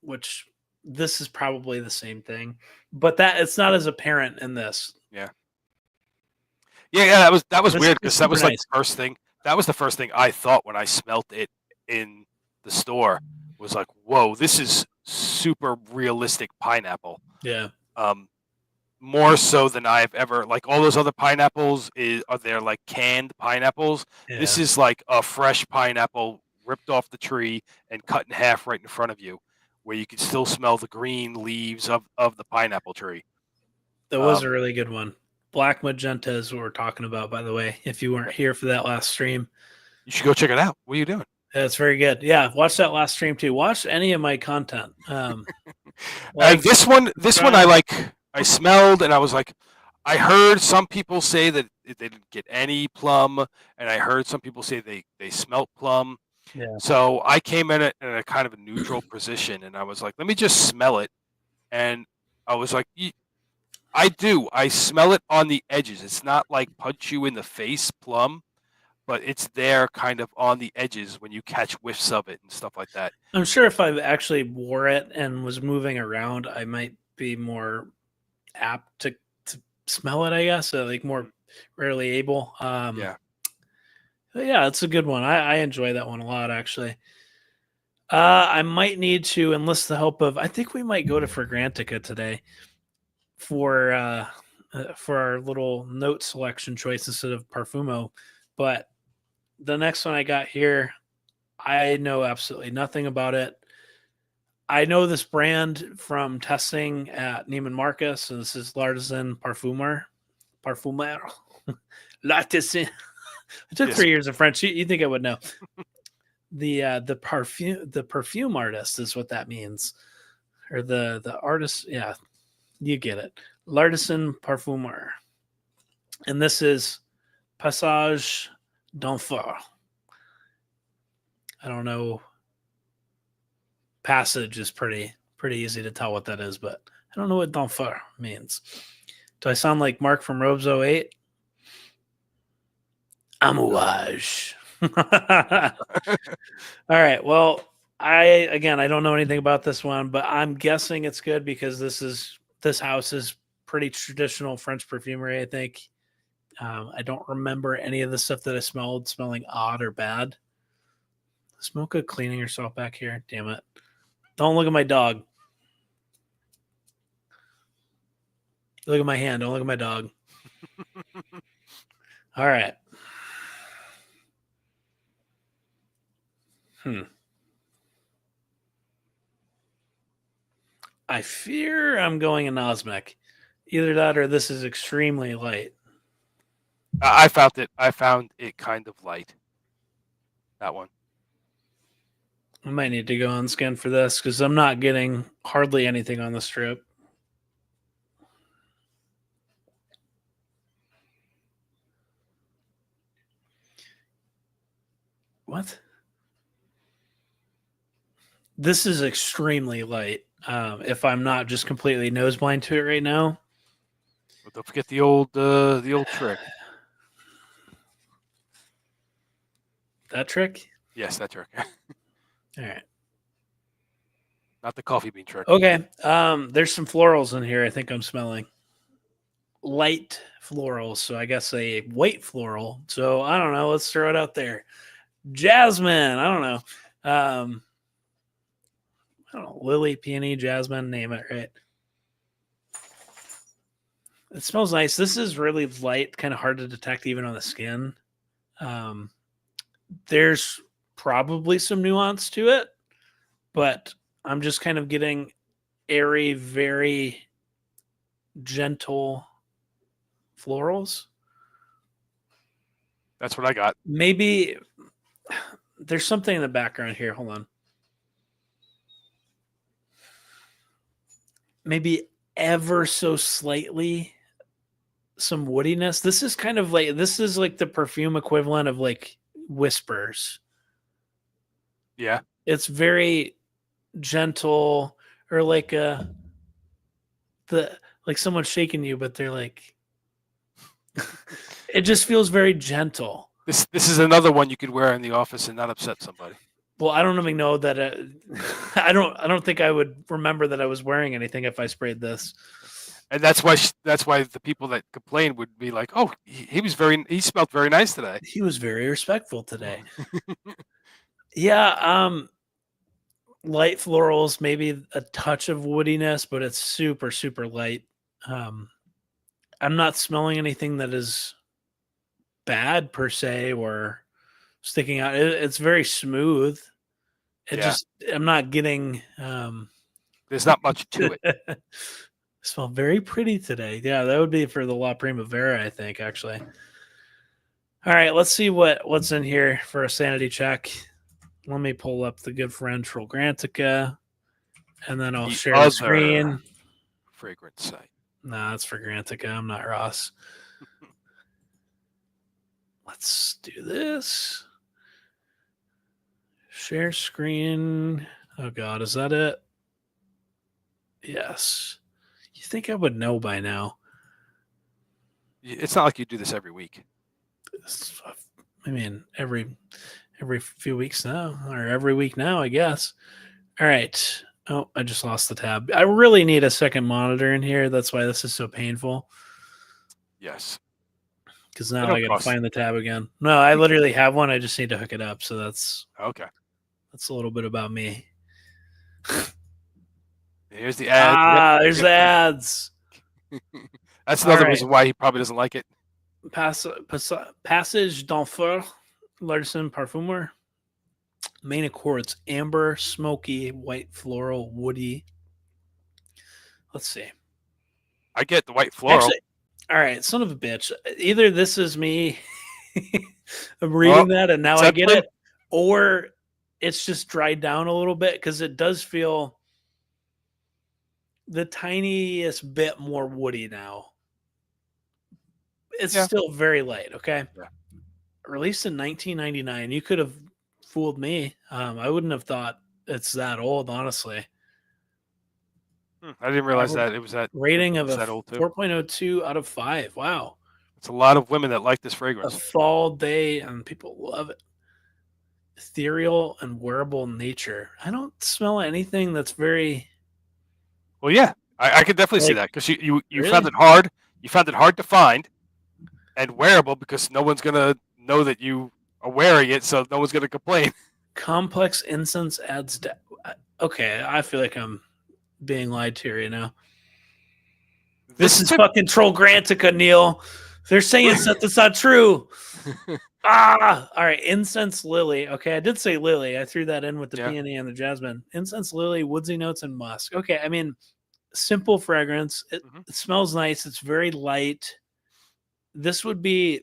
Which this is probably the same thing, but that it's not as apparent in this. yeah. Yeah. That was It's, weird it's because that super was like nice. the first thing. That was the first thing I thought when I smelt it in the store. Was like, whoa, this is super realistic pineapple. Yeah, Um, More so than I've ever like all those other pineapples are they're like canned pineapples. This yeah. is like a fresh pineapple ripped off the tree and cut in half right in front of you, where you can still smell the green leaves of the pineapple tree. That was a Um, really good one. Black magenta is what we're talking about, by the way. If you weren't here for that last stream, you should go check it out. What are you doing? that's very good. Yeah, watch that last stream too. Watch any of my content. And Like, this one I subscribe. like. I smelled and I was like, I heard some people say that they didn't get any plum, and I heard some people say they smelt plum. Yeah, So I came in a kind of a neutral position, and I was like, let me just smell it. And I was like, I do. I smell it on the edges. It's not like punch you in the face plum, but it's there kind of on the edges when you catch whiffs of it and stuff like that. I'm sure if I actually wore it and was moving around, I might be more apt to smell it. I guess, like more rarely able. Yeah. But yeah, it's a good one. I enjoy that one a lot, actually. I might need to enlist the help of. I think we might go to Fragrantica today for our little note selection choice instead of Parfumo. But the next one I got here, I know absolutely nothing about it. I know this brand from testing at Neiman Marcus, and this is L'Artisan Parfumeur. L'Artisan. I took Yes. 3 years of French. You think I would know? The perfume artist is what that means, or the artist. Yeah, you get it. L'Artisan Parfumeur, and this is Passage d'Enfer. I don't know. Passage is pretty easy to tell what that is, but I don't know what d'Enfer means. Do I sound like Mark from Robes 08? Amouage. All right. Well, I don't know anything about this one, but I'm guessing it's good because this house is pretty traditional French perfumery. I think. I don't remember any of the stuff that I smelled smelling odd or bad. Smell good cleaning yourself back here. Damn it! Don't look at my dog. Look at my hand. Don't look at my dog. All right. I fear I'm going anosmic. Either that or this is extremely light. I found it kind of light. That one. I might need to go on scan for this because I'm not getting hardly anything on the strip. What? This is extremely light. If I'm not just completely nose blind to it right now. But don't forget the old trick. That trick? Yes, that trick. All right. Not the coffee bean trick. Okay. There's some florals in here I think I'm smelling. Light florals. So I guess a white floral. So I don't know. Let's throw it out there. Jasmine. I don't know. I don't know. Lily, peony, jasmine, name it, right? It smells nice. This is really light, kind of hard to detect even on the skin. There's probably some nuance to it, but I'm just kind of getting airy, very gentle florals. That's what I got. Maybe there's something in the background here. Hold on. Maybe ever so slightly some woodiness. This is kind of like the perfume equivalent of like whispers. Yeah. It's very gentle, or like someone shaking you, but they're like it just feels very gentle. This is another one you could wear in the office and not upset somebody. Well, I don't even know that I don't think I would remember that I was wearing anything if I sprayed this. And that's why the people that complained would be like, "Oh, he smelled very nice today. He was very respectful today." Yeah, light florals, maybe a touch of woodiness, but it's super, super light. I'm not smelling anything that is bad per se or sticking out. It's very smooth. I'm not getting. There's not much to it. Smell very pretty today. Yeah, that would be for the La Primavera, I think, actually. All right, let's see what's in here for a sanity check. Let me pull up the good friend Fragrantica, and then I'll share the screen. Fragrance site. Nah, that's Fragrantica. I'm not Ross. Let's do this. Share screen. Oh, God, is that it? Yes. You think I would know by now. It's not like you do this every week. I mean, every few weeks now, or every week now, I guess. All right. Oh, I just lost the tab. I really need a second monitor in here. That's why this is so painful. Yes. Because now I got to find the tab again. No, I literally have one. I just need to hook it up. So that's okay. That's a little bit about me. Here's the ads. There's the ads. That's another reason why he probably doesn't like it. Passage d'Enfer, Larson Parfumeur. Main accords: amber, smoky, white, floral, woody. Let's see. I get the white floral. Actually, all right, son of a bitch. Either this is me I'm reading that and now I get it, or it's just dried down a little bit because it does feel the tiniest bit more woody now. It's still very light, okay? Yeah. Released in 1999. You could have fooled me. I wouldn't have thought it's that old, honestly. I didn't realize that it was that rating of a 4.02 out of 5. Wow. It's a lot of women that like this fragrance. A fall day, and people love it. Ethereal and wearable nature. I don't smell anything that's very... Well, yeah. I could definitely see that because you found it hard. You found it hard to find and wearable because no one's going to know that you are wearing it, so no one's going to complain. Complex incense adds... Okay, I feel like I'm being lied to right now. This is fucking Troll Grantica, Neal. They're saying that's not true. All right. Incense lily. Okay, I did say lily. I threw that in with the peony and the jasmine. Incense lily, woodsy notes, and musk. Okay, I mean, simple fragrance. It smells nice. It's very light. This would be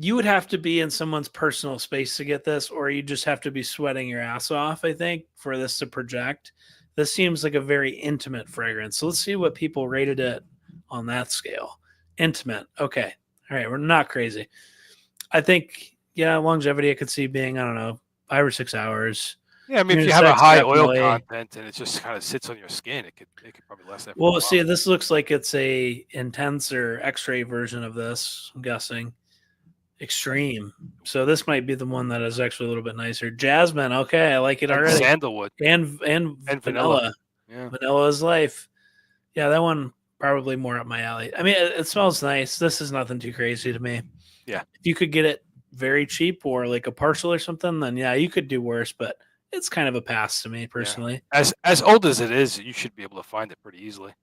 you would have to be in someone's personal space to get this, or you just have to be sweating your ass off, I think, for this to project. This seems like a very intimate fragrance. So let's see what people rated it on that scale. Intimate. Okay. All right. We're not crazy. I think, yeah, longevity I could see being, I don't know, 5 or 6 hours. Yeah, I mean, if you have a Unisex, high oil definitely. content and it just kind of sits on your skin, it could probably last there for a Well, while. see, this looks like it's a intense or X-ray version of this, I'm guessing. Extreme. So this might be the one that is actually a little bit nicer. Jasmine. Okay, I like it And already. sandalwood And and vanilla. vanilla. Yeah. Vanilla is life. Yeah, that one probably more up my alley. I mean, it smells nice. This is nothing too crazy to me. Yeah. If you could get it very cheap or like a partial or something, then yeah, you could do worse. But it's kind of a pass to me personally. Yeah. As old as it is, you should be able to find it pretty easily.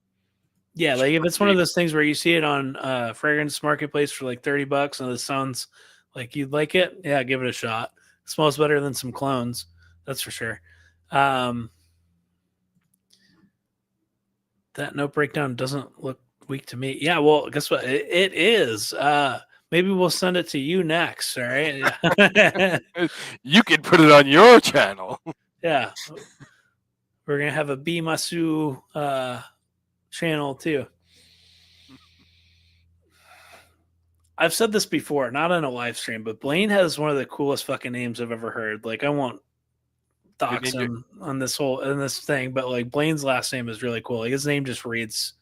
Yeah, like if it's one of those things where you see it on fragrance marketplace for like $30 and it sounds like you'd like it, yeah, give it a shot. It smells better than some clones, that's for sure. That note breakdown doesn't look weak to me. Yeah, well, guess what? It is. Maybe we'll send it to you next. All right. You can put it on your channel. Yeah. We're gonna have a B Masu channel too. I've said this before, not on a live stream, but Blaine has one of the coolest fucking names I've ever heard. Like, I won't dox him on this thing, but like Blaine's last name is really cool. Like, his name just reads,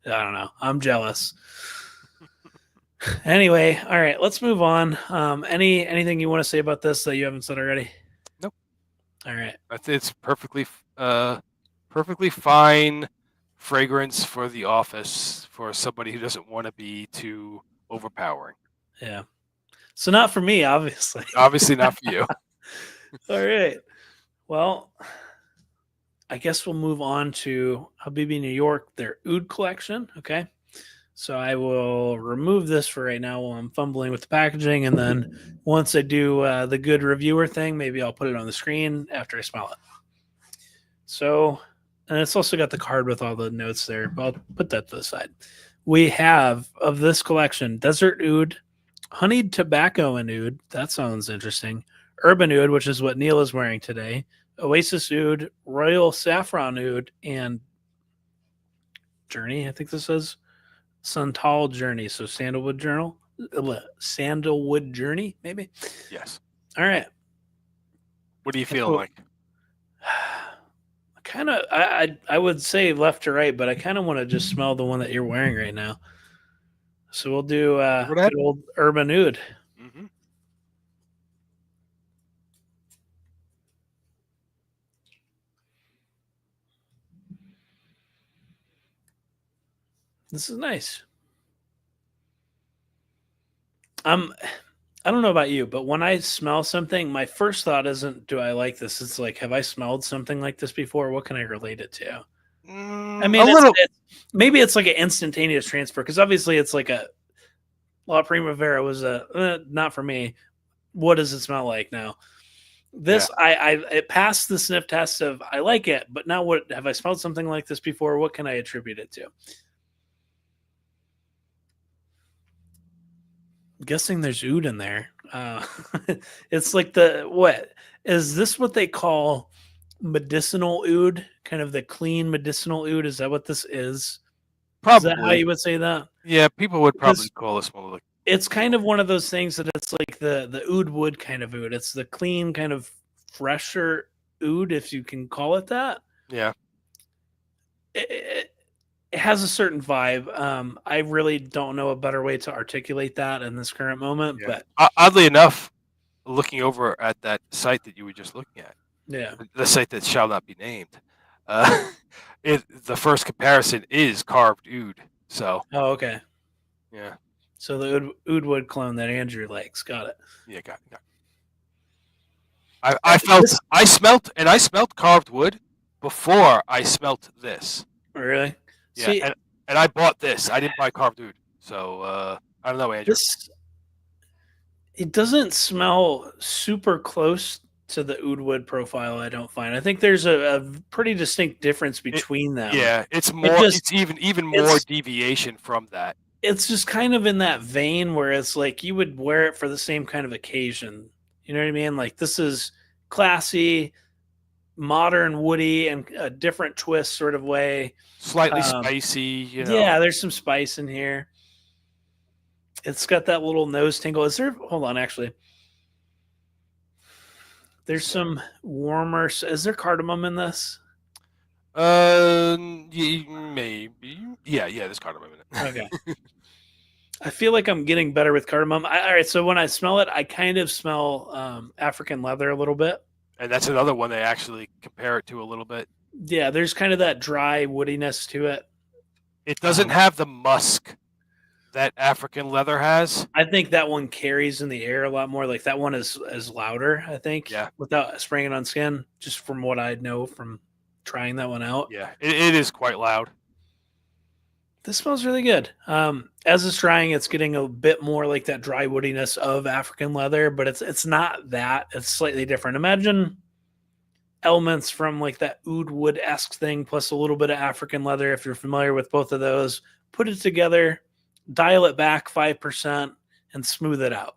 I don't know. I'm jealous. Anyway, all right, let's move on. Anything you want to say about this that you haven't said already? Nope. All right. It's perfectly fine fragrance for the office for somebody who doesn't want to be too overpowering. Yeah. So not for me, obviously. Obviously not for you. All right. Well, I guess we'll move on to Habibi New York, their oud collection. Okay. So I will remove this for right now while I'm fumbling with the packaging. And then once I do the good reviewer thing, maybe I'll put it on the screen after I smell it. So, and it's also got the card with all the notes there, but I'll put that to the side. We have, of this collection, Desert Oud, Honeyed Tobacco and Oud. That sounds interesting. Urban Oud, which is what Neal is wearing today. Oasis Oud, Royal Saffron Oud, and Journey, I think this is. Santal Journey, so Sandalwood Journey, maybe. Yes. All right. What do you feel like? Kind of, I would say left to right, but I kind of want to just smell the one that you're wearing right now. So we'll do good old Urban Oud. Mm-hmm. This is nice. I don't know about you, but when I smell something, my first thought isn't, do I like this? It's like, have I smelled something like this before? What can I relate it to? I mean, maybe it's like an instantaneous transfer, because obviously it's like a La Primavera was not for me. What does it smell like now? This, yeah. It passed the sniff test of I like it, but now what? Have I smelled something like this before? What can I attribute it to? I'm guessing there's oud in there. It's like what is this? What they call medicinal oud? Kind of the clean medicinal oud. Is that what this is? Probably. Is that how you would say that? Yeah, people would probably call this more like. It's kind of one of those things that it's like the oud wood kind of oud. It's the clean, kind of fresher oud, if you can call it that. Yeah. It has a certain vibe. I really don't know a better way to articulate that in this current moment. Yeah. But oddly enough, looking over at that site that you were just looking at, yeah, the site that shall not be named, the first comparison is carved oud. So. Oh, okay. Yeah. So the oud wood clone that Andrew likes. Got it. Yeah, got it. I smelt carved wood before I smelt this. Really? Yeah, see, and I bought this. I didn't buy carved oud. So I don't know, Andrew. It doesn't smell super close to the oud wood profile, I don't find. I think there's a pretty distinct difference between them. Yeah, it's more. It's even more deviation from that. it's just kind of in that vein where it's like you would wear it for the same kind of occasion. You know what I mean? Like this is classy, modern, woody, and a different twist sort of way. Slightly Um, spicy, you know. yeah, there's some spice in here. It's got that little nose tingle. Is there? Hold on, actually, there's Is there? some warmer. Is there cardamom in this? Maybe. Yeah, there's cardamom in Okay. it. I feel like I'm getting better with cardamom. All right, so when I smell it, I kind of smell African leather a little bit. And that's another one they actually compare it to a little bit. Yeah, there's kind of that dry woodiness to it. It doesn't have the musk that African leather has. I think that one carries in the air a lot more. Like that one is louder, I think, Yeah. without spraying it on skin, just from what I know from trying that one out. Yeah, it is quite loud. This smells really good. As it's drying, it's getting a bit more like that dry woodiness of African leather, but it's not that. It's slightly different. Imagine elements from like that oud wood esque thing, plus a little bit of African leather. If you're familiar with both of those, put it together, dial it back 5%, and smooth it out.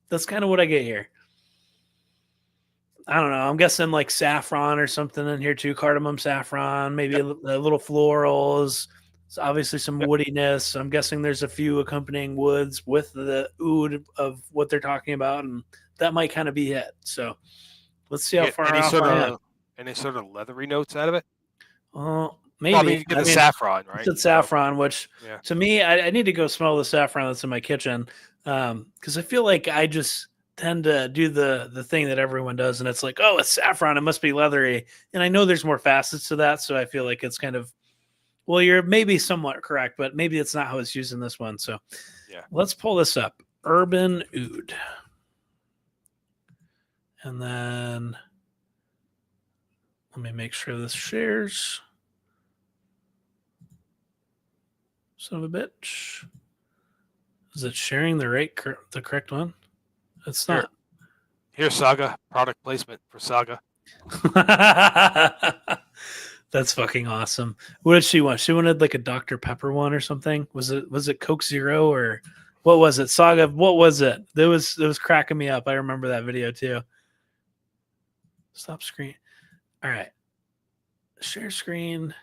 That's kind of what I get here. I don't know. I'm guessing like saffron or something in here too. Cardamom, saffron, maybe Yep. a little florals. It's obviously some Yep. woodiness. I'm guessing there's a few accompanying woods with the oud of what they're talking about, and that might kind of be it. So let's see how Get far off I am. any sort of leathery notes out of it? Maybe. Well, I mean, you get the saffron, right? It's saffron, which yeah. to me, I need to go smell the saffron that's in my kitchen because I feel like I just tend to do the thing that everyone does, and it's like, oh, it's saffron, it must be leathery, and I know there's more facets to that, so I feel like it's kind of well, you're maybe somewhat correct, but maybe it's not how it's used in this one. So Yeah. let's pull this up. Urban Oud, and then let me make sure this shares. Son of a bitch. Is it sharing the correct one? It's not. Here, Saga, product placement for Saga. That's fucking awesome. What did she want? She wanted like a Dr. Pepper one or something. Was it Coke Zero or what was it? Saga, what was it? It was cracking me up. I remember that video too. Stop screen. All right. Share screen.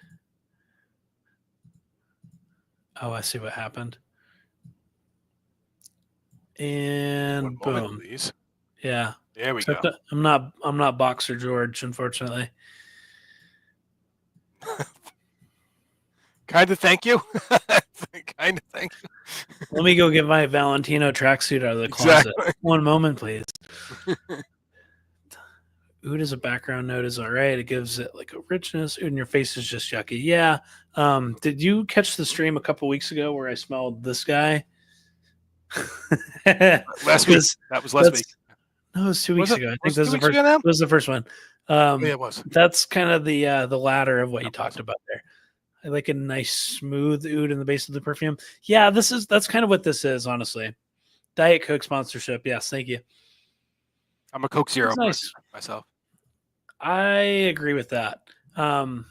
Oh, I see what happened. And boom. Moment, please. Yeah. There we go. I'm not Boxer George, unfortunately. Kind of thank you. Kind of thank you. Let me go get my Valentino tracksuit out of the closet. Exactly. One moment, please. Oud as a background note is all right. It gives it like a richness. Oud in your face is just yucky. Yeah. Did you catch the stream a couple weeks ago where I smelled this guy? Last week. That was last week. No, it was 2 weeks ago. I think this was the first one. Yeah, it was. That's kind of the latter of what you talked about there. I like a nice smooth oud in the base of the perfume. Yeah, that's kind of what this is, honestly. Diet Coke sponsorship. Yes, thank you. I'm a Coke Zero person myself. I agree with that. God,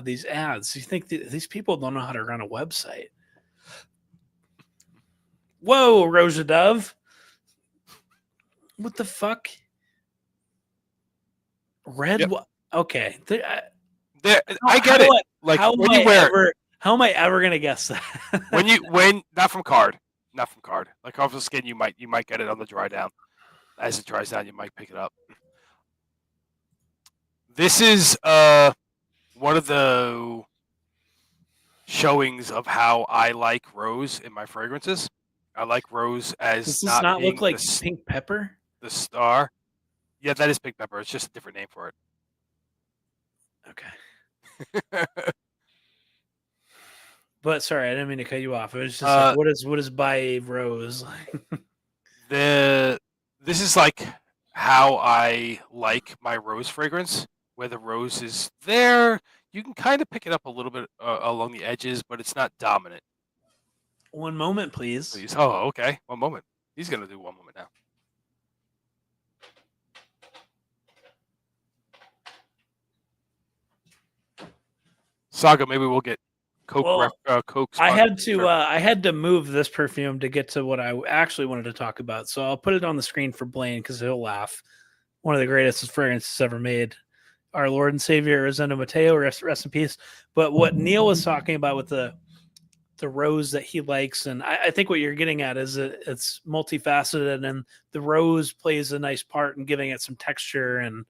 these ads. You think these people don't know how to run a website? Whoa, Rosa Dove. What the fuck? Red. Yep. Okay. I get it. Like when you wear it. How am I ever gonna guess that? when not from card. Like off the skin, you might get it on the dry down. As it dries down, you might pick it up. This is one of the showings of how I like rose in my fragrances. I like rose as does this not look like pink pepper? The star. Yeah, that is pink pepper. It's just a different name for it. Okay. But sorry, I didn't mean to cut you off. It was just like, what is by rose? This is like how I like my rose fragrance, where the rose is there. You can kind of pick it up a little bit along the edges, but it's not dominant. One moment, please. Oh, okay. One moment. He's going to do one moment now. Saga, maybe we'll get Coke Well, Coke I sponsor. had to move this perfume to get to what I actually wanted to talk about. So I'll put it on the screen for Blaine because he'll laugh. One of the greatest fragrances ever made. Our Lord and Savior Rosendo Mateo, rest in peace. But what Neal was talking about with the rose that he likes, and I think what you're getting at is it's multifaceted, and the rose plays a nice part in giving it some texture, and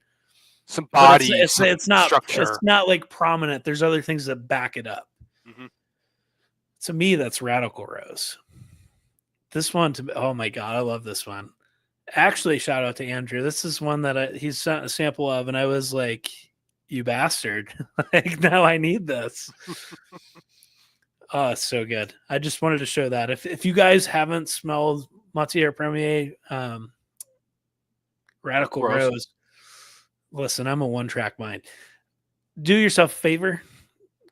some but body, some it's structure. not like prominent. There's other things that back it up. Hmm. To me, that's Radical Rose. This one, oh my god, I love this one. Actually, shout out to Andrew. This is one that he sent a sample of, and I was like, "You bastard! Like now I need this." Oh, it's so good. I just wanted to show that. If you guys haven't smelled Matiere Premier Radical Rose, listen, I'm a one-track mind. Do yourself a favor,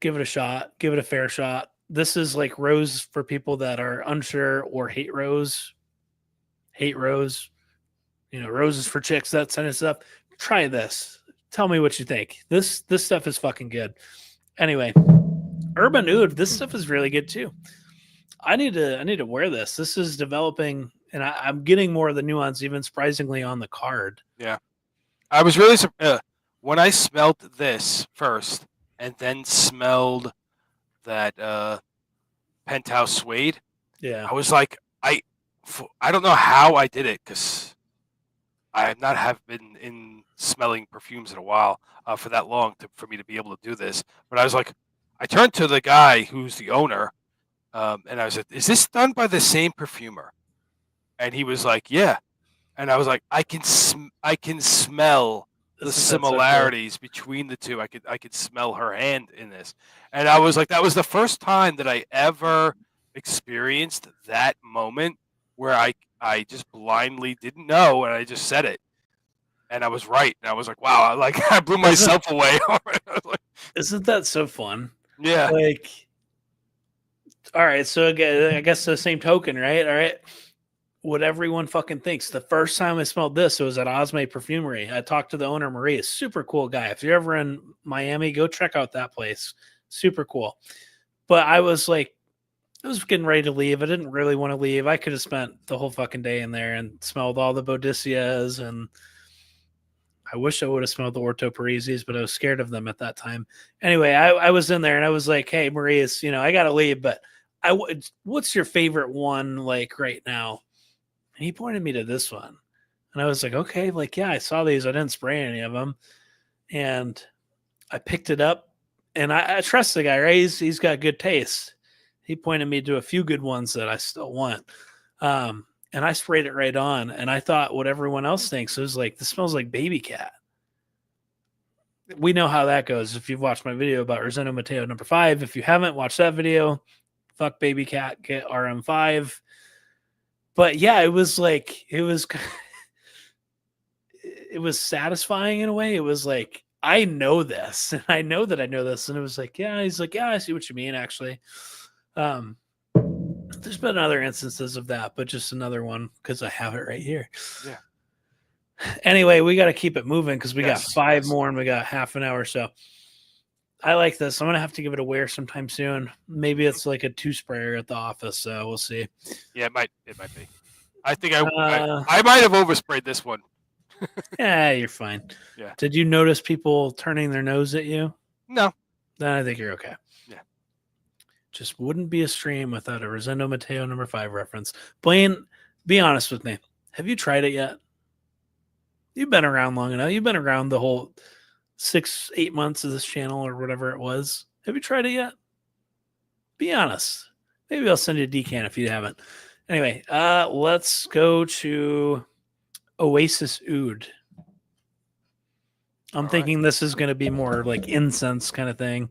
give it a shot, give it a fair shot. This is like rose for people that are unsure or hate rose. Hate rose, roses for chicks, that kind of stuff. Try this. Tell me what you think. This stuff is fucking good. Anyway, Urban Oud, this stuff is really good too. I need to wear this. This is developing, and I'm getting more of the nuance, even surprisingly, on the card. Yeah, I was really when I smelled this first, and then smelled that penthouse suede. Yeah, I was like, I don't know how I did it because I have been in smelling perfumes in a while for that long for me to be able to do this. But I was like, I turned to the guy who's the owner, and I was like, "Is this done by the same perfumer?" And he was like, "Yeah." And I was like, I can smell the similarities between the two. I could smell her hand in this, and I was like, that was the first time that I ever experienced that moment where I just blindly didn't know, and I just said it, and I was right, and I was like, wow, I blew myself away. Isn't that so fun? Yeah. Like, all right, so again, I guess the same token, right? All right. What everyone fucking thinks. The first time I smelled this, it was at Osme Perfumery. I talked to the owner, Marie, a super cool guy. If you're ever in Miami, go check out that place. Super cool. But I was like, I was getting ready to leave. I didn't really want to leave. I could have spent the whole fucking day in there and smelled all the Bodicias, and I wish I would have smelled the Orto Parisis, but I was scared of them at that time. Anyway, I was in there and I was like, hey, Maria's, I got to leave, but what's your favorite one like right now? And he pointed me to this one. And I was like, okay, like, yeah, I saw these. I didn't spray any of them. And I picked it up, and I trust the guy, right? He's got good taste. He pointed me to a few good ones that I still want. And I sprayed it right on. And I thought what everyone else thinks. It was like, this smells like baby cat. We know how that goes. If you've watched my video about Rosendo Mateo number 5, if you haven't watched that video, fuck baby cat, get RM5. But yeah, it was satisfying in a way. It was like, I know this, and I know that I know this. And it was like, yeah, he's like, yeah, I see what you mean, actually. There's been other instances of that, but just another one because I have it right here. Yeah. Anyway, we got to keep it moving because we got 5 more and we got half an hour. So I like this. I'm going to have to give it a wear sometime soon. Maybe it's like a 2 sprayer at the office. So we'll see. Yeah, it might be. I think I might have oversprayed this one. Yeah, you're fine. Yeah. Did you notice people turning their nose at you? No. Then I think you're okay. Yeah. Just wouldn't be a stream without a Rosendo Mateo number 5 reference. Blaine, be honest with me. Have you tried it yet? You've been around long enough. You've been around the whole 6-8 months of this channel or whatever it was. Have you tried it yet? Be honest. Maybe I'll send you a decan if you haven't. Anyway, let's go to Oasis Oud. I'm thinking this is going to be more like incense kind of thing.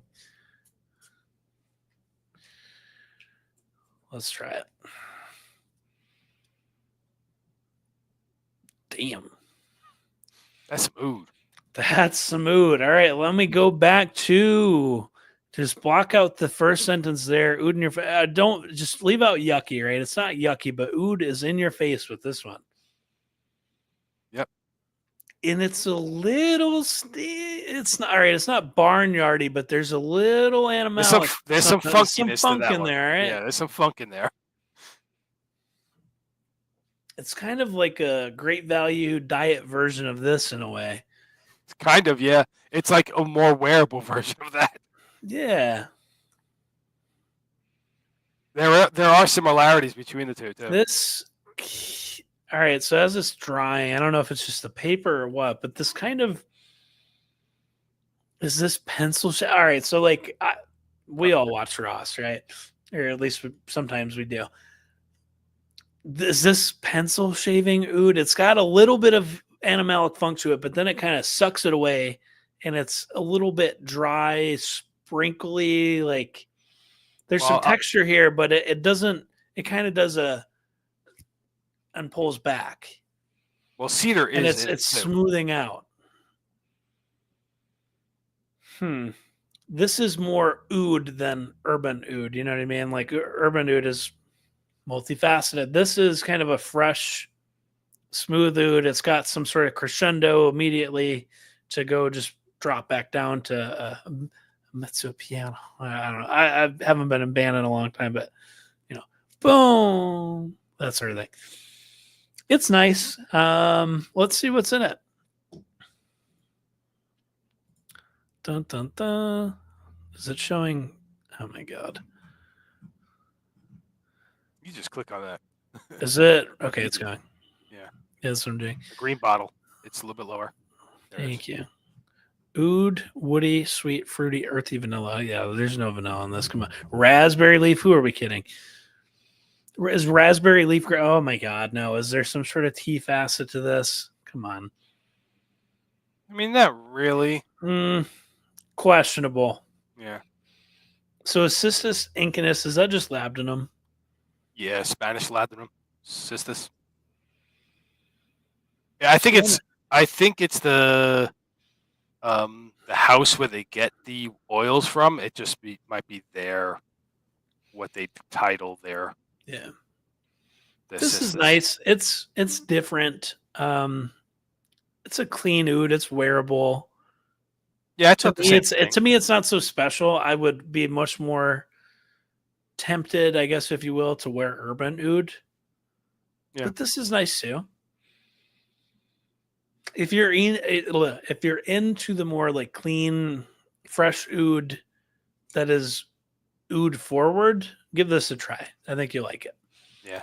Let's try it. Damn. That's some oud. That's some oud. All right, let me go back to just block out the first sentence there. Oud in your face. Don't just leave out yucky, right? It's not yucky, but oud is in your face with this one. Yep. And it's a little, it's not all right. It's not barnyardy, but there's a little animalic. There's some There's some funkiness to funk that in one. there, right? Yeah, there's some funk in there. It's kind of like a great value diet version of this in a way. It's kind of, yeah. It's like a more wearable version of that. Yeah. There are similarities between the two too. This, all right. So as it's drying, I don't know if it's just the paper or what, but this kind of is this pencil. All right. So like we all watch Ross, right? Or at least sometimes we do. Is this pencil shaving oud? It's got a little bit of animalic funk to it, but then it kind of sucks it away, and it's a little bit dry, sprinkly. Like there's some texture here, but it doesn't. It kind of does and pulls back. Well, cedar is, and it's smoothing out. This is more oud than urban oud. You know what I mean? Like urban oud is multifaceted. This is kind of a fresh, smooth oud. It's got some sort of crescendo immediately to go just drop back down to a mezzo piano. I don't know. I haven't been in band in a long time, but boom, that sort of thing. It's nice. Let's see what's in it. Dun dun dun. Is it showing? Oh my god. You just click on that. Is it? Okay, it's going. Yeah. That's what I'm doing. The green bottle. It's a little bit lower. Thank you. Oud, woody, sweet, fruity, earthy, vanilla. Yeah, there's no vanilla in this. Come on. Raspberry leaf. Who are we kidding? Is raspberry leaf? Oh my god, no. Is there some sort of tea facet to this? Come on. I mean, not really. Questionable. Yeah. So is Cistus incanus, is that just labdanum? Yeah, Spanish labdanum. Cistus. Yeah, I think it's the house where they get the oils from. It just might be what they title their. Yeah. This is nice. It's different. It's a clean oud. It's wearable. Yeah, to me, it's not so special. I would be much more tempted, I guess, if you will, to wear urban oud. Yeah. But this is nice too. If you're into the more like clean, fresh oud that is oud forward, give this a try. I think you'll like it. Yeah.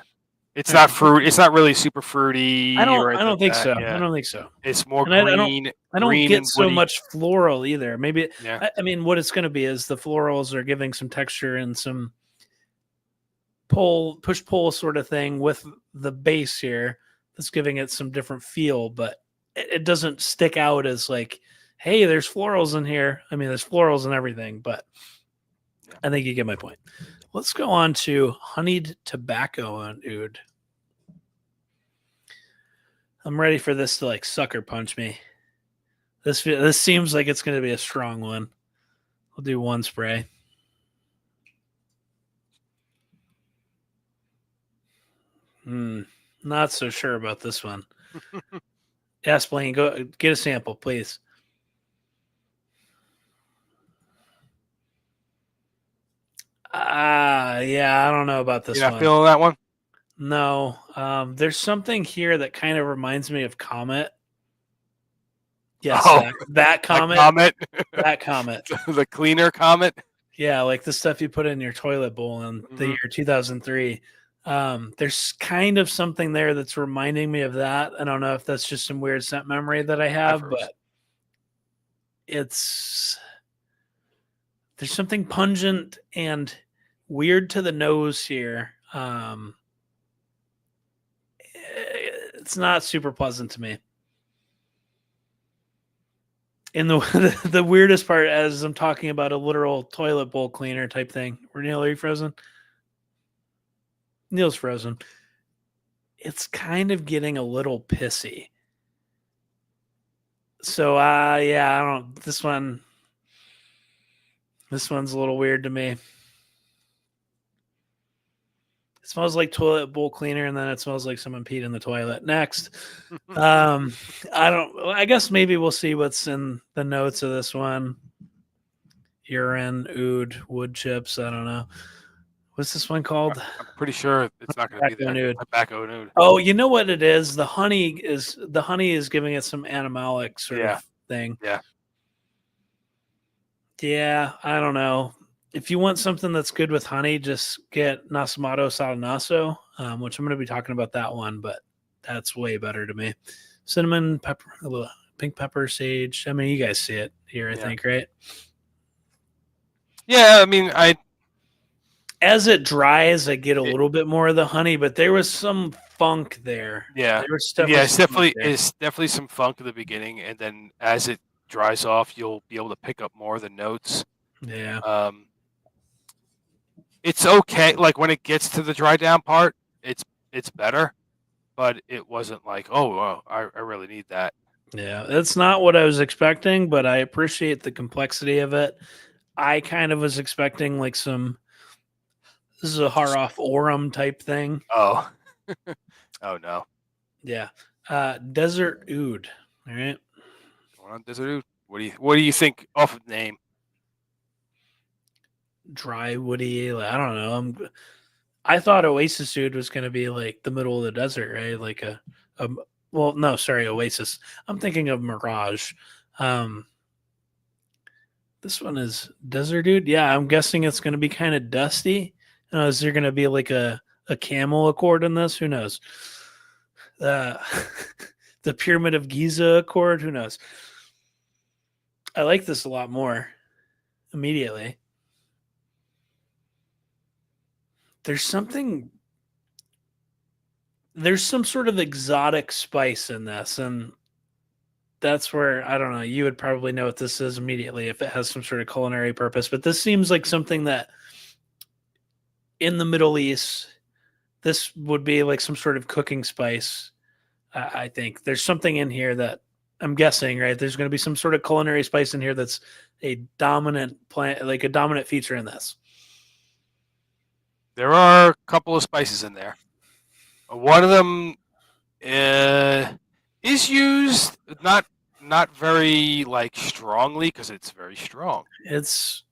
It's not fruit. It's not really super fruity. I don't think so. Yeah. I don't think so. It's more green. I don't get so much floral either. Maybe. Yeah. I mean, what it's going to be is the florals are giving some texture and some push pull sort of thing with the base here. That's giving it some different feel, but it doesn't stick out as like, hey, there's florals in here. I mean, there's florals and everything, but I think you get my point. Let's go on to honeyed tobacco and oud. I'm ready for this to like sucker punch me. This seems like it's going to be a strong one. I'll do one spray. Not so sure about this one. Yes, Blaine, go get a sample, please. Yeah, I don't know about this one. You're not feeling that one? No. There's something here that kind of reminds me of Comet. Yes, that Comet. That Comet. The cleaner Comet? Yeah, like the stuff you put in your toilet bowl in the year 2003. There's kind of something there that's reminding me of that. I don't know if that's just some weird scent memory that I have, but there's something pungent and weird to the nose here. It's not super pleasant to me. And the weirdest part, as I'm talking about a literal toilet bowl cleaner type thing. Neal, are you frozen? Neal's frozen. It's kind of getting a little pissy. So yeah, I don't. This one's a little weird to me. It smells like toilet bowl cleaner, and then it smells like someone peed in the toilet. Next. I guess maybe we'll see what's in the notes of this one. Urine, oud, wood chips. I don't know. What's this one called? I'm pretty sure it's not going to be there. Nude. Tobacco nude. Oh, you know what it is? The honey is giving it some animalic sort of thing. Yeah. Yeah, I don't know. If you want something that's good with honey, just get Nasamato Salinaso, which I'm going to be talking about that one, but that's way better to me. Cinnamon, pepper, pink pepper, sage. I mean, you guys see it here, I think, right? Yeah, I mean, as it dries, I get a little bit more of the honey, but there was some funk there. Yeah, there was it's definitely some funk at the beginning, and then as it dries off, you'll be able to pick up more of the notes. Yeah. It's okay. Like when it gets to the dry down part, it's better, but it wasn't like, oh, well, I really need that. Yeah, that's not what I was expecting, but I appreciate the complexity of it. I kind of was expecting like this is a Haroff Aurum type thing. Oh. Oh no. Yeah. Desert Oud. All right. Going on Desert Oud. What do you think off of the name? Dry, woody. I don't know. I thought Oasis Oud was going to be like the middle of the desert, right? Like Oasis. I'm thinking of Mirage. This one is Desert Oud. Yeah, I'm guessing it's going to be kind of dusty. Is there going to be like a camel accord in this? Who knows? The Pyramid of Giza accord? Who knows? I like this a lot more immediately. There's some sort of exotic spice in this, and that's where, I don't know, you would probably know what this is immediately if it has some sort of culinary purpose, but this seems like something that in the Middle East, this would be like some sort of cooking spice. I think there's something in here that I'm guessing, right? There's going to be some sort of culinary spice in here that's a dominant plant, like a dominant feature in this. There are a couple of spices in there. One of them is used not very like strongly because it's very strong. It's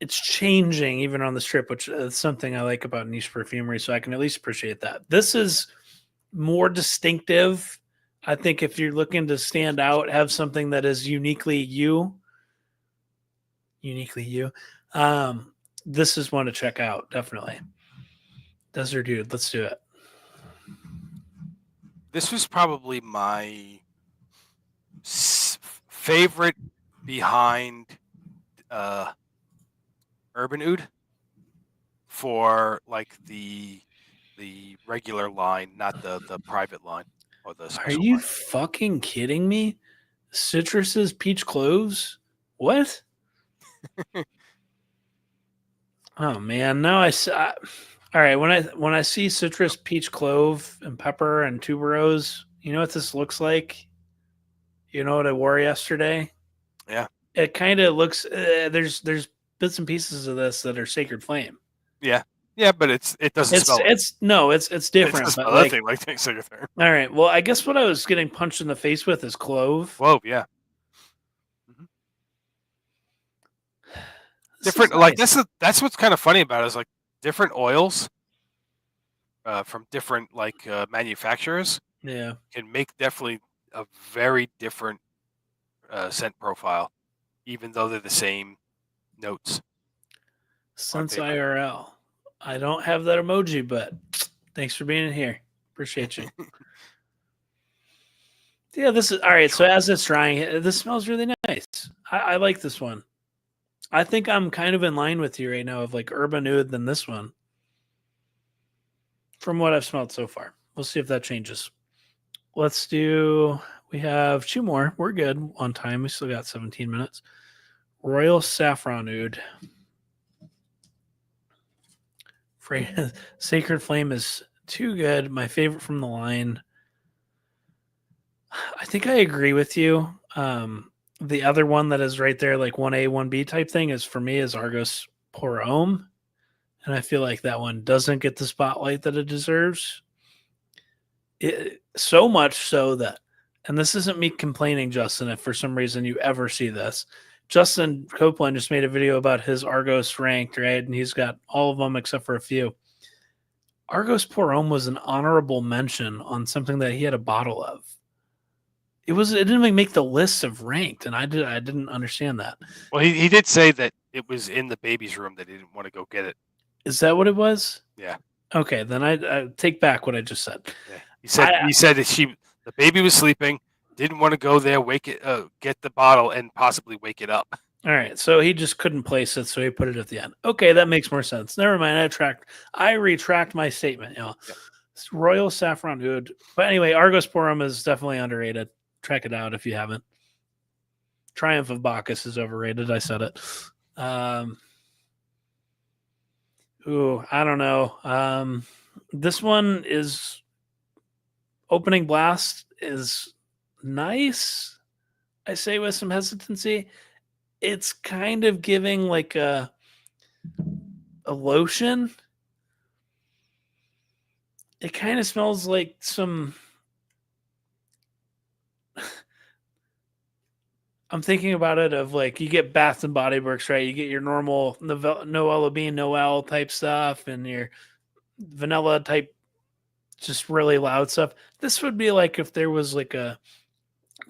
changing even on the strip, which is something I like about niche perfumery, so I can at least appreciate that. This is more distinctive. I think if you're looking to stand out, have something that is uniquely you, this is one to check out, definitely. Desert Oud, let's do it. This was probably my favorite behind Urban Oud for like the regular line, not the private line or the special. Are you fucking kidding me? Citruses, peach cloves? What? Oh man, now all right, when I see citrus, peach clove, and pepper and tuberose, you know what this looks like? You know what I wore yesterday? Yeah. It kind of looks there's bits and pieces of this that are Sacred Flame. Yeah. Yeah, but it doesn't smell. It's different. It's but nothing like Sacred Flame. All right. Well, I guess what I was getting punched in the face with is clove. Clove, yeah. Mm-hmm. Different, like nice. That's what's kind of funny about it, is like different oils from different like manufacturers. Yeah, can make definitely a very different scent profile, even though they're the same notes. Sense IRL. I don't have that emoji, but thanks for being in here. Appreciate you. Yeah, this is all right. So as it's drying, this smells really nice. I like this one. I think I'm kind of in line with you right now of like Urban Oud than this one. From what I've smelled so far. We'll see if that changes. We have two more. We're good on time. We still got 17 minutes. Royal Saffron Oud. Sacred Flame is too good. My favorite from the line. I think I agree with you. The other one that is right there, like 1A, 1B type thing, is for me is Argos Pour Homme. and I feel like that one doesn't get the spotlight that it deserves. So much so that, and this isn't me complaining, Justin, if for some reason you ever see this. Justin Copeland just made a video about his Argos ranked, right? And he's got all of them except for a few. Argos Pour Homme was an honorable mention on something that he had a bottle of. It didn't even make the list of ranked, and I didn't understand that. Well, he did say that it was in the baby's room that he didn't want to go get it. Is that what it was? Yeah. Okay, then I take back what I just said. Yeah. He said that the baby was sleeping, didn't want to go there, get the bottle, and possibly wake it up. All right, so he just couldn't place it, so he put it at the end. Okay, that makes more sense. Never mind. I retract my statement. You know, Yeah. It's Royal Saffron Oud. But anyway, Argos Pour Homme is definitely underrated. Check it out if you haven't. Triumph of Bacchus is overrated. I said it. I don't know. This one is opening blast is nice. I say with some hesitancy. It's kind of giving like a lotion. It kind of smells like some. I'm thinking about it of like you get Bath and Body Works, right? You get your normal Noel Bean Noel type stuff and your vanilla type, just really loud stuff. This would be like if there was like a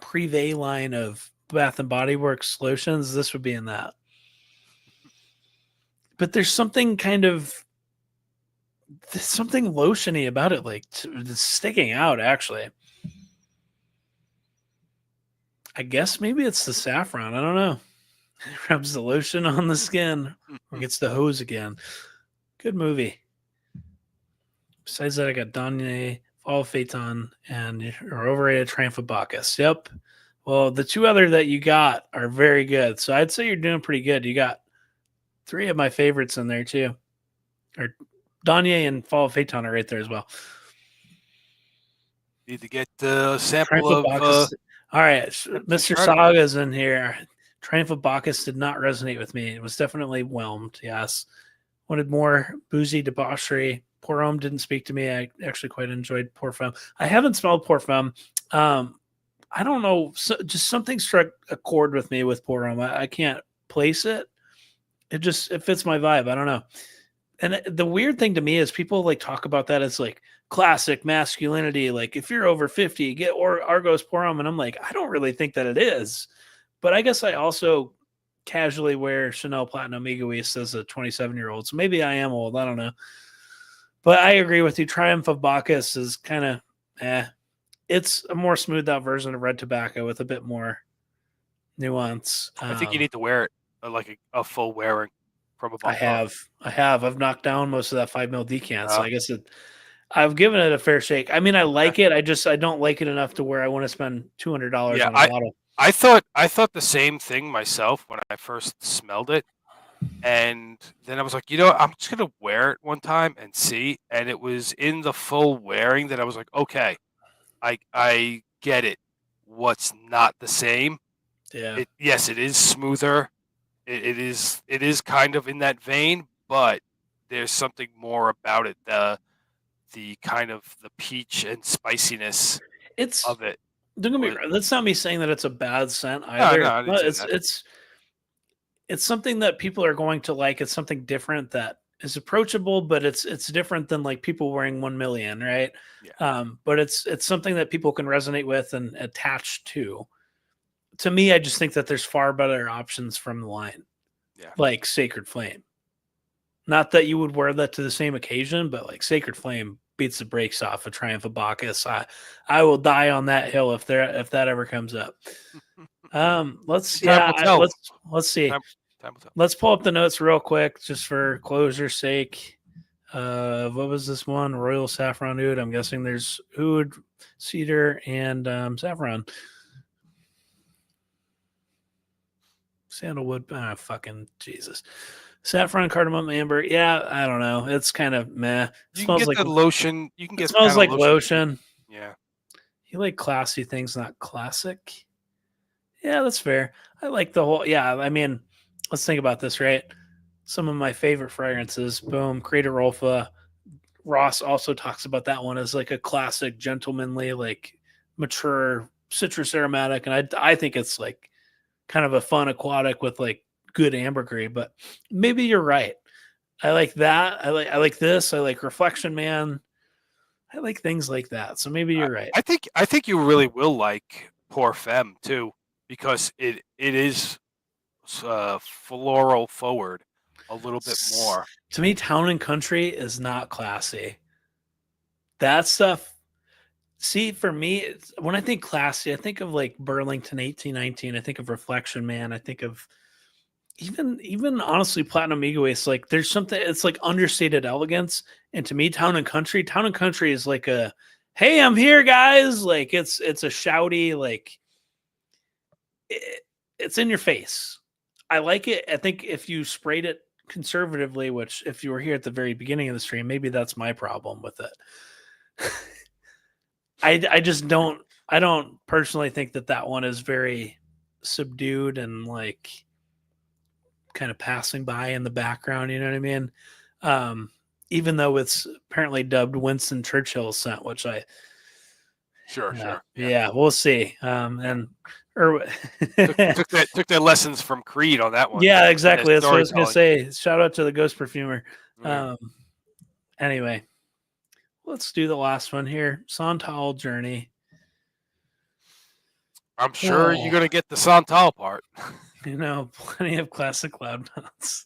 Privé line of Bath and Body Works lotions. This would be in that. But there's something something lotiony about it, like it's sticking out actually. I guess maybe it's the saffron. I don't know. It rubs the lotion on the skin or gets the hose again. Good movie. Besides that, I got Danye, Fall Phaeton, and your overrated Triumph of Bacchus. Yep. Well, the two other that you got are very good. So I'd say you're doing pretty good. You got 3 of my favorites in there too. Or Danye and Fall Phaeton are right there as well. Need to get a sample of all right, Mr. Saga's in here. Triumph of Bacchus did not resonate with me. It was definitely whelmed, yes. Wanted more boozy debauchery. Pour Homme didn't speak to me. I actually quite enjoyed Parfum. I haven't smelled Parfum. I don't know. Just something struck a chord with me with Pour Homme. I can't place it. It fits my vibe. I don't know. And the weird thing to me is people like talk about that as like classic masculinity. Like if you're over 50, get Argos Pour Homme. And I'm like, I don't really think that it is. But I guess I also casually wear Chanel Platinum Egoist as a 27-year-old. So maybe I am old. I don't know. But I agree with you. Triumph of Bacchus is kind of It's a more smoothed out version of Red Tobacco with a bit more nuance. I think you need to wear it like a full wearing from a bottle. I have. I've knocked down most of that 5 ml decant. So I guess I've given it a fair shake. I mean, I like it. I don't like it enough to where I want to spend $200 on a bottle. I thought the same thing myself when I first smelled it. And then I was like, I'm just going to wear it one time and see. And it was in the full wearing that I was like, okay, I get it. What's not the same? Yeah. Yes, it is smoother. It is kind of in that vein, but there's something more about it. The kind of the peach and spiciness of it. Don't get me wrong. That's not me saying that it's a bad scent either. No, it's something that people are going to like. It's something different that is approachable, but it's different than like people wearing 1 million, right? Yeah. But it's something that people can resonate with and attach to. To me, I just think that there's far better options from the line. Yeah. Like Sacred Flame. Not that you would wear that to the same occasion, but like Sacred Flame beats the brakes off of Triumph of Bacchus. I will die on that hill if that ever comes up. Let's see. Let's pull up the notes real quick just for closure's sake. What was this one? Royal Saffron Oud. I'm guessing there's oud, cedar, and saffron. Sandalwood. Fucking Jesus. Saffron, cardamom, amber. Yeah, I don't know. It's kind of meh. You can get the lotion. You can get. It smells like lotion. Yeah. You like classy things, not classic. Yeah, that's fair. I like the whole. Yeah, I mean, let's think about this, right? some of my favorite fragrances. Boom, Crater Rolfa. Ross also talks about that one as like a classic, gentlemanly, like mature citrus aromatic, and I think it's like kind of a fun aquatic with like good ambergris. But maybe you're right. I like that. I like this. I like Reflection Man. I like things like that. So maybe you're right. I think you really will like Pour Femme too, because it is floral forward a little bit more. To me, Town and Country is not classy. That stuff. See, for me, when I think classy, I think of like Burlington 1819. I think of Reflection Man. I think of even honestly Platinum Ego Ace. Like there's something. It's like understated elegance. And to me, Town and Country is like a, hey, I'm here, guys. Like it's a shouty like it's in your face. I like it. I think if you sprayed it conservatively, which if you were here at the very beginning of the stream, maybe that's my problem with it. I just don't personally think that one is very subdued and like kind of passing by in the background. You know what I mean? Even though it's apparently dubbed Winston Churchill's scent, which I Sure. yeah, we'll see. And or took their lessons from Creed on that one. yeah, exactly. That's what I was gonna say. Shout out to the Ghost Perfumer. Yeah. Anyway, let's do the last one here. Santal Journey. I'm sure you're gonna get the Santal part. You know, plenty of classic loud mounts.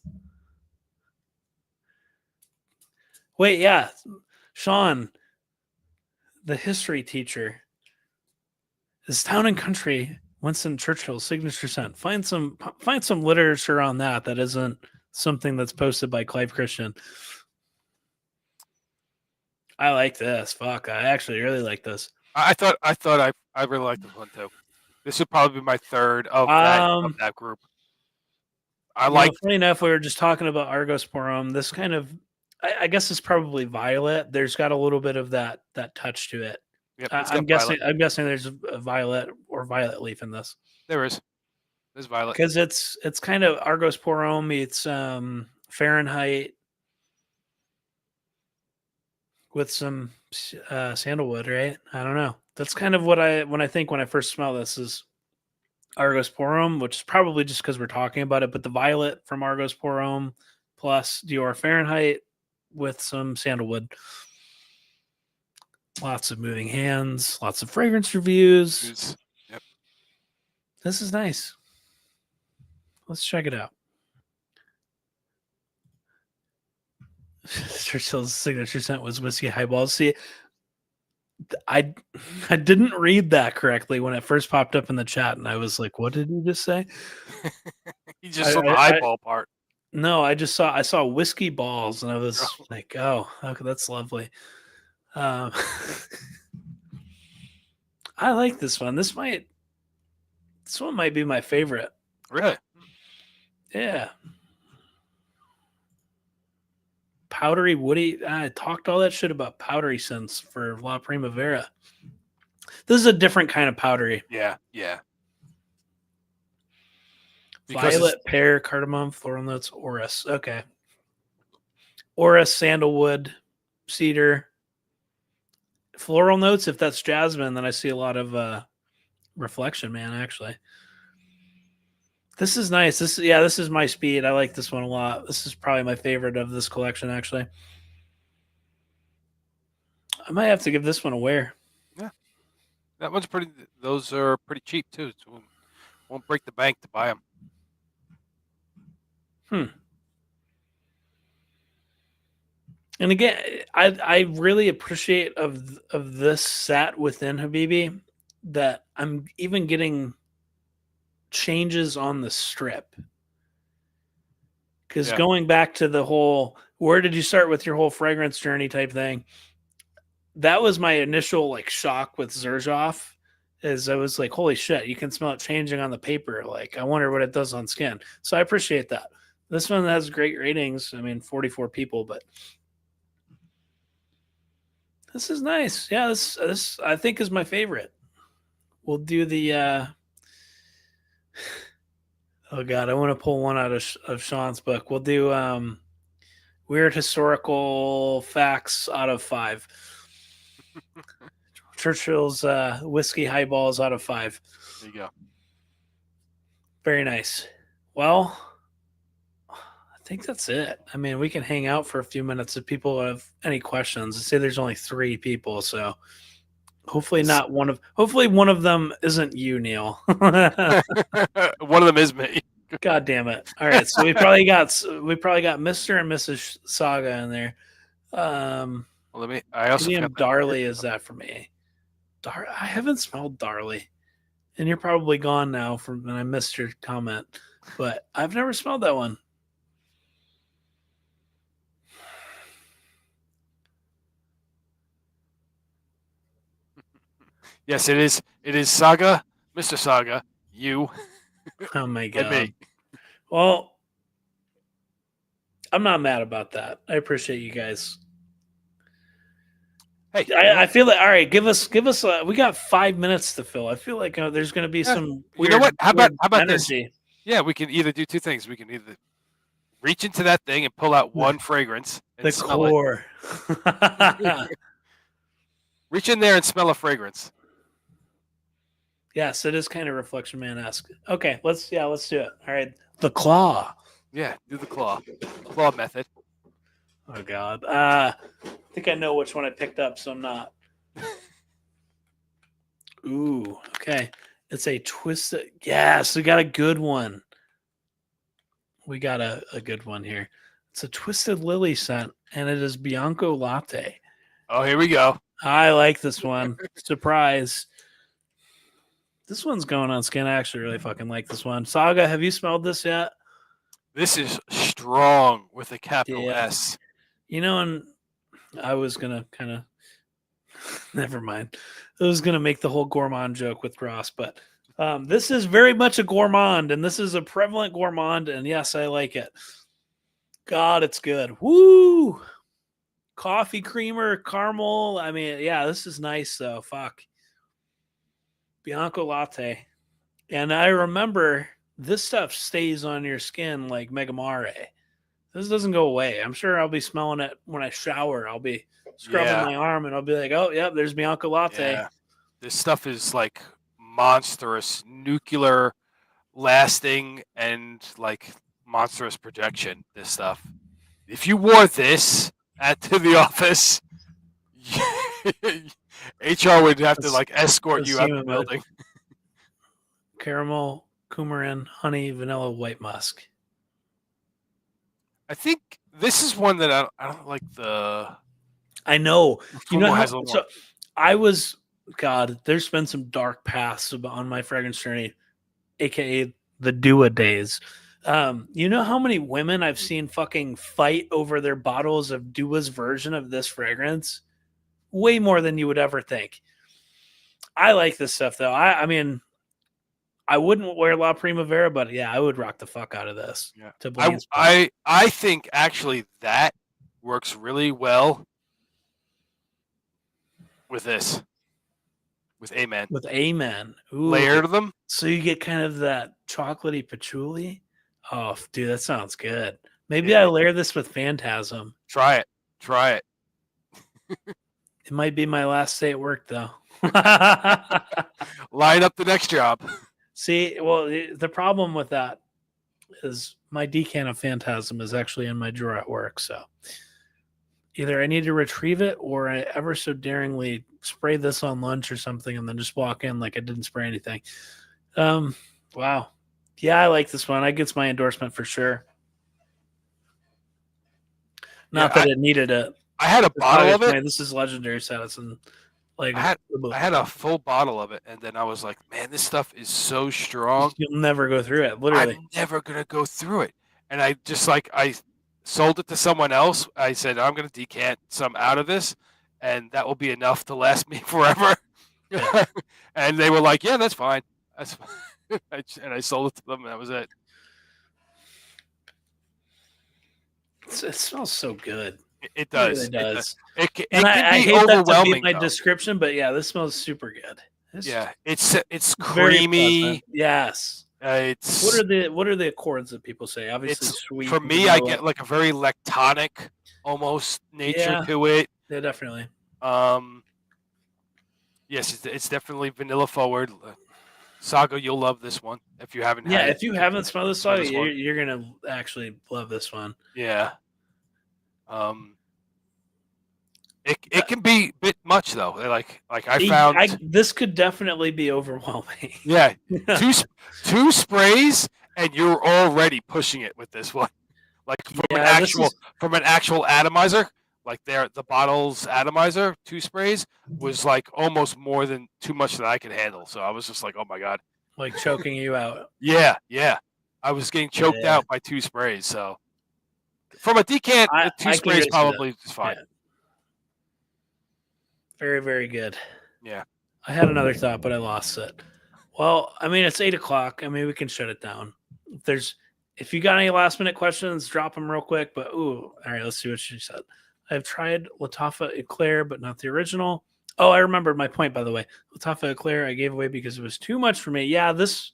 Wait, yeah, Sean, the history teacher. Is Town and Country Winston Churchill's signature scent? Find some literature on that isn't something that's posted by Clive Christian. I like this. Fuck, I actually really like this. I thought I really liked this one too. This would probably be my third of that group. Funny enough, we were just talking about Argos Porum. This kind of, I guess, it's probably violet. There's got a little bit of that touch to it. Yep, I'm guessing there's a violet or violet leaf in this. There is. There's violet because it's kind of Argos Porum meets Fahrenheit with some sandalwood, right? I don't know. That's kind of what when I first smell this is Argos Porum, which is probably just because we're talking about it. But the violet from Argos Porum plus Dior Fahrenheit with some sandalwood. Lots of moving hands, lots of fragrance reviews. Yep. This is nice. Let's check it out. Churchill's signature scent was whiskey highballs. See, I didn't read that correctly when it first popped up in the chat, and I was like, "What did you just say?" You just saw the highball part. No, I saw whiskey balls, and I was like, "Oh, okay, that's lovely." I like this one. This one might be my favorite. Really? Yeah. Powdery, woody. I talked all that shit about powdery scents for La Primavera. This is a different kind of powdery. Yeah. Violet, pear, cardamom, floral notes, orris. Okay. Orris, sandalwood, cedar. Floral notes, if that's jasmine, then I see a lot of Reflection Man, actually. This is nice. This is my speed. I like this one a lot. This is probably my favorite of this collection, actually. I might have to give this one a wear. Yeah. That one's pretty. Those are pretty cheap, too. So won't break the bank to buy them. And again, I really appreciate of this set within Habibi that I'm even getting changes on the strip. Because going back to the whole, where did you start with your whole fragrance journey type thing? That was my initial like shock with Xerjoff, is I was like, holy shit, you can smell it changing on the paper. Like, I wonder what it does on skin. So I appreciate that. This one has great ratings. I mean, 44 people, but this is nice. Yeah, this I think is my favorite. We'll do the Oh God, I want to pull one out of Sean's book. We'll do weird historical facts out of 5. Churchill's whiskey highballs out of 5. There you go. Very nice. Well, I think that's it. I mean, we can hang out for a few minutes if people have any questions. I say there's only 3 people, so hopefully not one of. Hopefully one of them isn't you, Neal. One of them is me. God damn it! All right, so we probably got Mr. and Mrs. Saga in there. Well, I also Killian forgot Darley is that for me? I haven't smelled Darley, and you're probably gone now from when I missed your comment, but I've never smelled that one. Yes, it is. It is Saga, Mr. Saga, you. Oh my God. And me. Well, I'm not mad about that. I appreciate you guys. Hey, I feel like all right. Give us. We got 5 minutes to fill. I feel like there's going to be some. Weird, you know what? How about energy. this? Yeah, we can either do 2 things. We can either reach into that thing and pull out one fragrance and the smell core. it. Reach in there and smell a fragrance. Yes, it is kind of Reflection Man-esque. Okay, let's do it. All right, the claw. Yeah, do the claw method. Oh God, I think I know which one I picked up, so I'm not. Ooh, okay. It's a twisted. Yes, we got a good one. We got a good one here. It's a Twisted Lily scent, and it is Bianco Latte. Oh, here we go. I like this one. Surprise. This one's going on skin. I actually really fucking like this one. Saga, have you smelled this yet? This is strong with a capital S. You know, and I was going to kind of, never mind. I was going to make the whole gourmand joke with Ross, but this is very much a gourmand, and this is a prevalent gourmand, and yes, I like it. God, it's good. Woo! Coffee creamer, caramel. I mean, yeah, this is nice, though. Fuck. Bianco Latte. And I remember this stuff stays on your skin like Mega Mare. This doesn't go away. I'm sure I'll be smelling it when I shower. I'll be scrubbing my arm and I'll be like, oh, yep, there's Bianco Latte. Yeah. This stuff is like monstrous, nuclear lasting, and like monstrous projection. This stuff. If you wore this to the office, HR would have to like escort you out of the building. Caramel, coumarin, honey, vanilla, white musk. I think this is one that I don't like the. I know. You know, has a so I was. God, there's been some dark paths on my fragrance journey, aka the Dua days. You know how many women I've seen fucking fight over their bottles of Dua's version of this fragrance? Way more than you would ever think. I like this stuff though. I mean, I wouldn't wear La Primavera, but yeah, I would rock the fuck out of this. Yeah. To I think actually that works really well with this. With Amen. With Amen. Ooh. Layered them. So you get kind of that chocolatey patchouli. Oh, dude, that sounds good. Maybe I layer this with Phantasm. Try it. It might be my last day at work, though. Line up the next job. See, well, the problem with that is my decant of Phantasm is actually in my drawer at work. So either I need to retrieve it or I ever so daringly spray this on lunch or something and then just walk in like I didn't spray anything. Wow. Yeah, I like this one. I gets my endorsement for sure. Not that it needed it. I had a bottle of it. This is legendary status, and like I had a full bottle of it, and then I was like, "Man, this stuff is so strong. You'll never go through it. Literally, I'm never gonna go through it." And I just I sold it to someone else. I said, "I'm gonna decant some out of this, and that will be enough to last me forever." And they were like, "Yeah, that's fine." That's fine. And I sold it to them, and that was it. It smells so good. It does. It really does. It can I be hate overwhelming. That to be my description, but yeah, this smells super good. It's creamy. Yes. It's what are the accords that people say? Obviously, it's sweet. for me. I get like a very lactonic almost nature Yeah, to it. yeah, definitely. Yes, it's definitely vanilla forward. Saga, you'll love this one if you haven't Yeah, had it. if you haven't smelled this song, this one. you're gonna actually love this one. Yeah. It can be a bit much though. Like I found. This could definitely be overwhelming. Yeah, two sprays and you're already pushing it with this one. Like from an actual atomizer, like the bottle's atomizer, 2 sprays was like almost more than too much that I could handle. So I was just like, oh my god, like choking you out. yeah. I was getting choked out by 2 sprays. So from a decant, 2 sprays probably is fine. Yeah. Very, very good. Yeah. I had another thought, but I lost it. Well, I mean, it's 8 o'clock. I mean, we can shut it down. If you got any last minute questions, drop them real quick. But all right, let's see what she said. I've tried Lattafa Eclair, but not the original. Oh, I remembered my point, by the way. Lattafa Eclair I gave away because it was too much for me. Yeah, this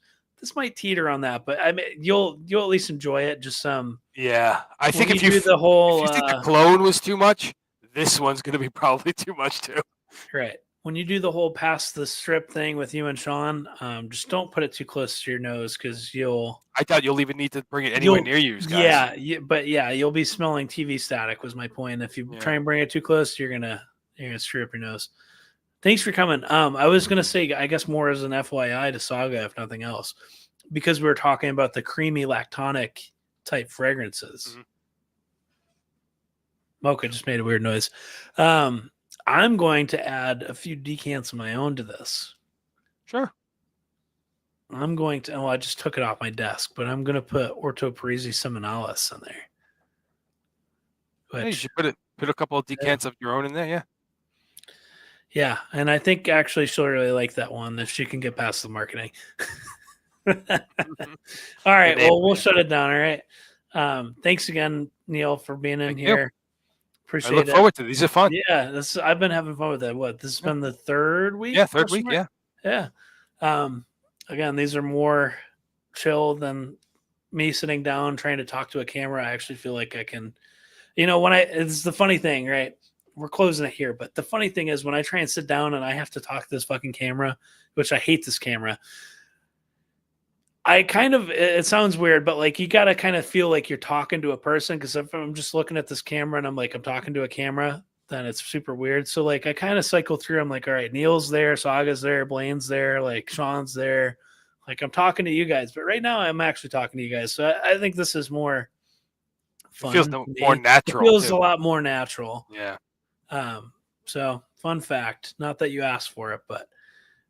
might teeter on that, but I mean, you'll at least enjoy it. Just yeah, I think if you think the clone was too much, this one's gonna be probably too much too. Right. When you do the whole pass the strip thing with you and Sean, just don't put it too close to your nose because I thought you'll even need to bring it anywhere near you guys. Yeah, you'll be smelling TV static was my point. If you try and bring it too close, you're gonna screw up your nose. Thanks for coming. I was gonna say, I guess more as an FYI to Saga, if nothing else, because we were talking about the creamy lactonic type fragrances. Mm-hmm. Mocha just made a weird noise. I'm going to add a few decants of my own to this. Sure. I'm going to. Oh, I just took it off my desk, but I'm going to put Orto Parisi Seminalis in there. You should put a couple of decants of your own in there, yeah. Yeah, and I think actually she'll really like that one if she can get past the marketing. All right, well, we'll shut it down. All right. Thanks again, Neal, for being in here. Appreciate it. I look forward to it. These are fun. Yeah, I've been having fun with that. This has been the third week? Yeah, third week, yeah. Yeah. Again, these are more chill than me sitting down trying to talk to a camera. I actually feel like I can, it's the funny thing, right? We're closing it here, but the funny thing is when I try and sit down and I have to talk to this fucking camera, which I hate this camera, it sounds weird, but like you got to kind of feel like you're talking to a person, because if I'm just looking at this camera and I'm talking to a camera, then it's super weird. So like I kind of cycle through. I'm like, all right, Neal's there, Saga's there, Blaine's there, like Sean's there. Like I'm talking to you guys, but right now I'm actually talking to you guys. So I think this is more fun. It feels more natural. It feels a lot more natural. Yeah. So fun fact, not that you asked for it, but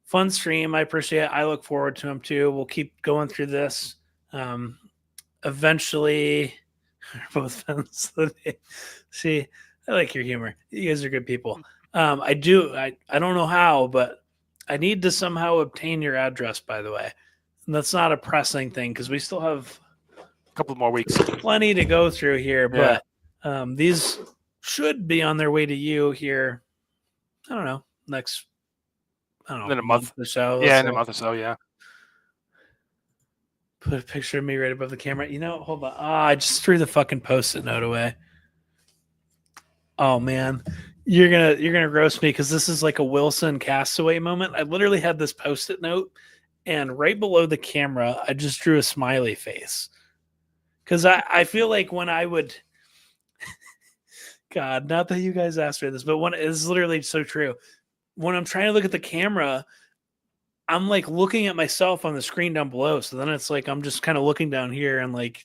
fun stream. I appreciate it. I look forward to them too. We'll keep going through this. Eventually, both fans. See, I like your humor. You guys are good people. I don't know how, but I need to somehow obtain your address, by the way. And that's not a pressing thing because we still have a couple more weeks. Plenty to go through here, but these should be on their way to you here. I don't know. In a month or so. Yeah, in a month or so, yeah. Put a picture of me right above the camera. Hold on. I just threw the fucking Post-it note away. Oh man. You're gonna roast me because this is like a Wilson Castaway moment. I literally had this Post-it note, and right below the camera, I just drew a smiley face. Because I feel like when I would God, not that you guys asked me this, but it's literally so true. When I'm trying to look at the camera, I'm like looking at myself on the screen down below. So then it's like I'm just kind of looking down here and like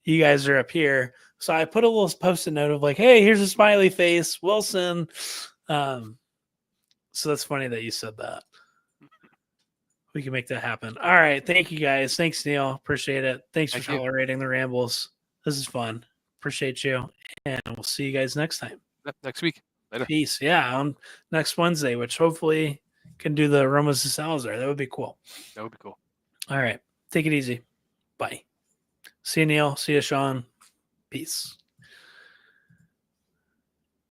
you guys are up here. So I put a little Post-it note of like, hey, here's a smiley face, Wilson. So that's funny that you said that. We can make that happen. All right. Thank you guys. Thanks, Neal. Appreciate it. Thanks for tolerating the rambles. This is fun. Appreciate you. And we'll see you guys next time. Next week. Later. Peace. Yeah. On next Wednesday, which hopefully can do the aromas de Salazar. That would be cool. That would be cool. All right. Take it easy. Bye. See you, Neal. See you, Sean. Peace.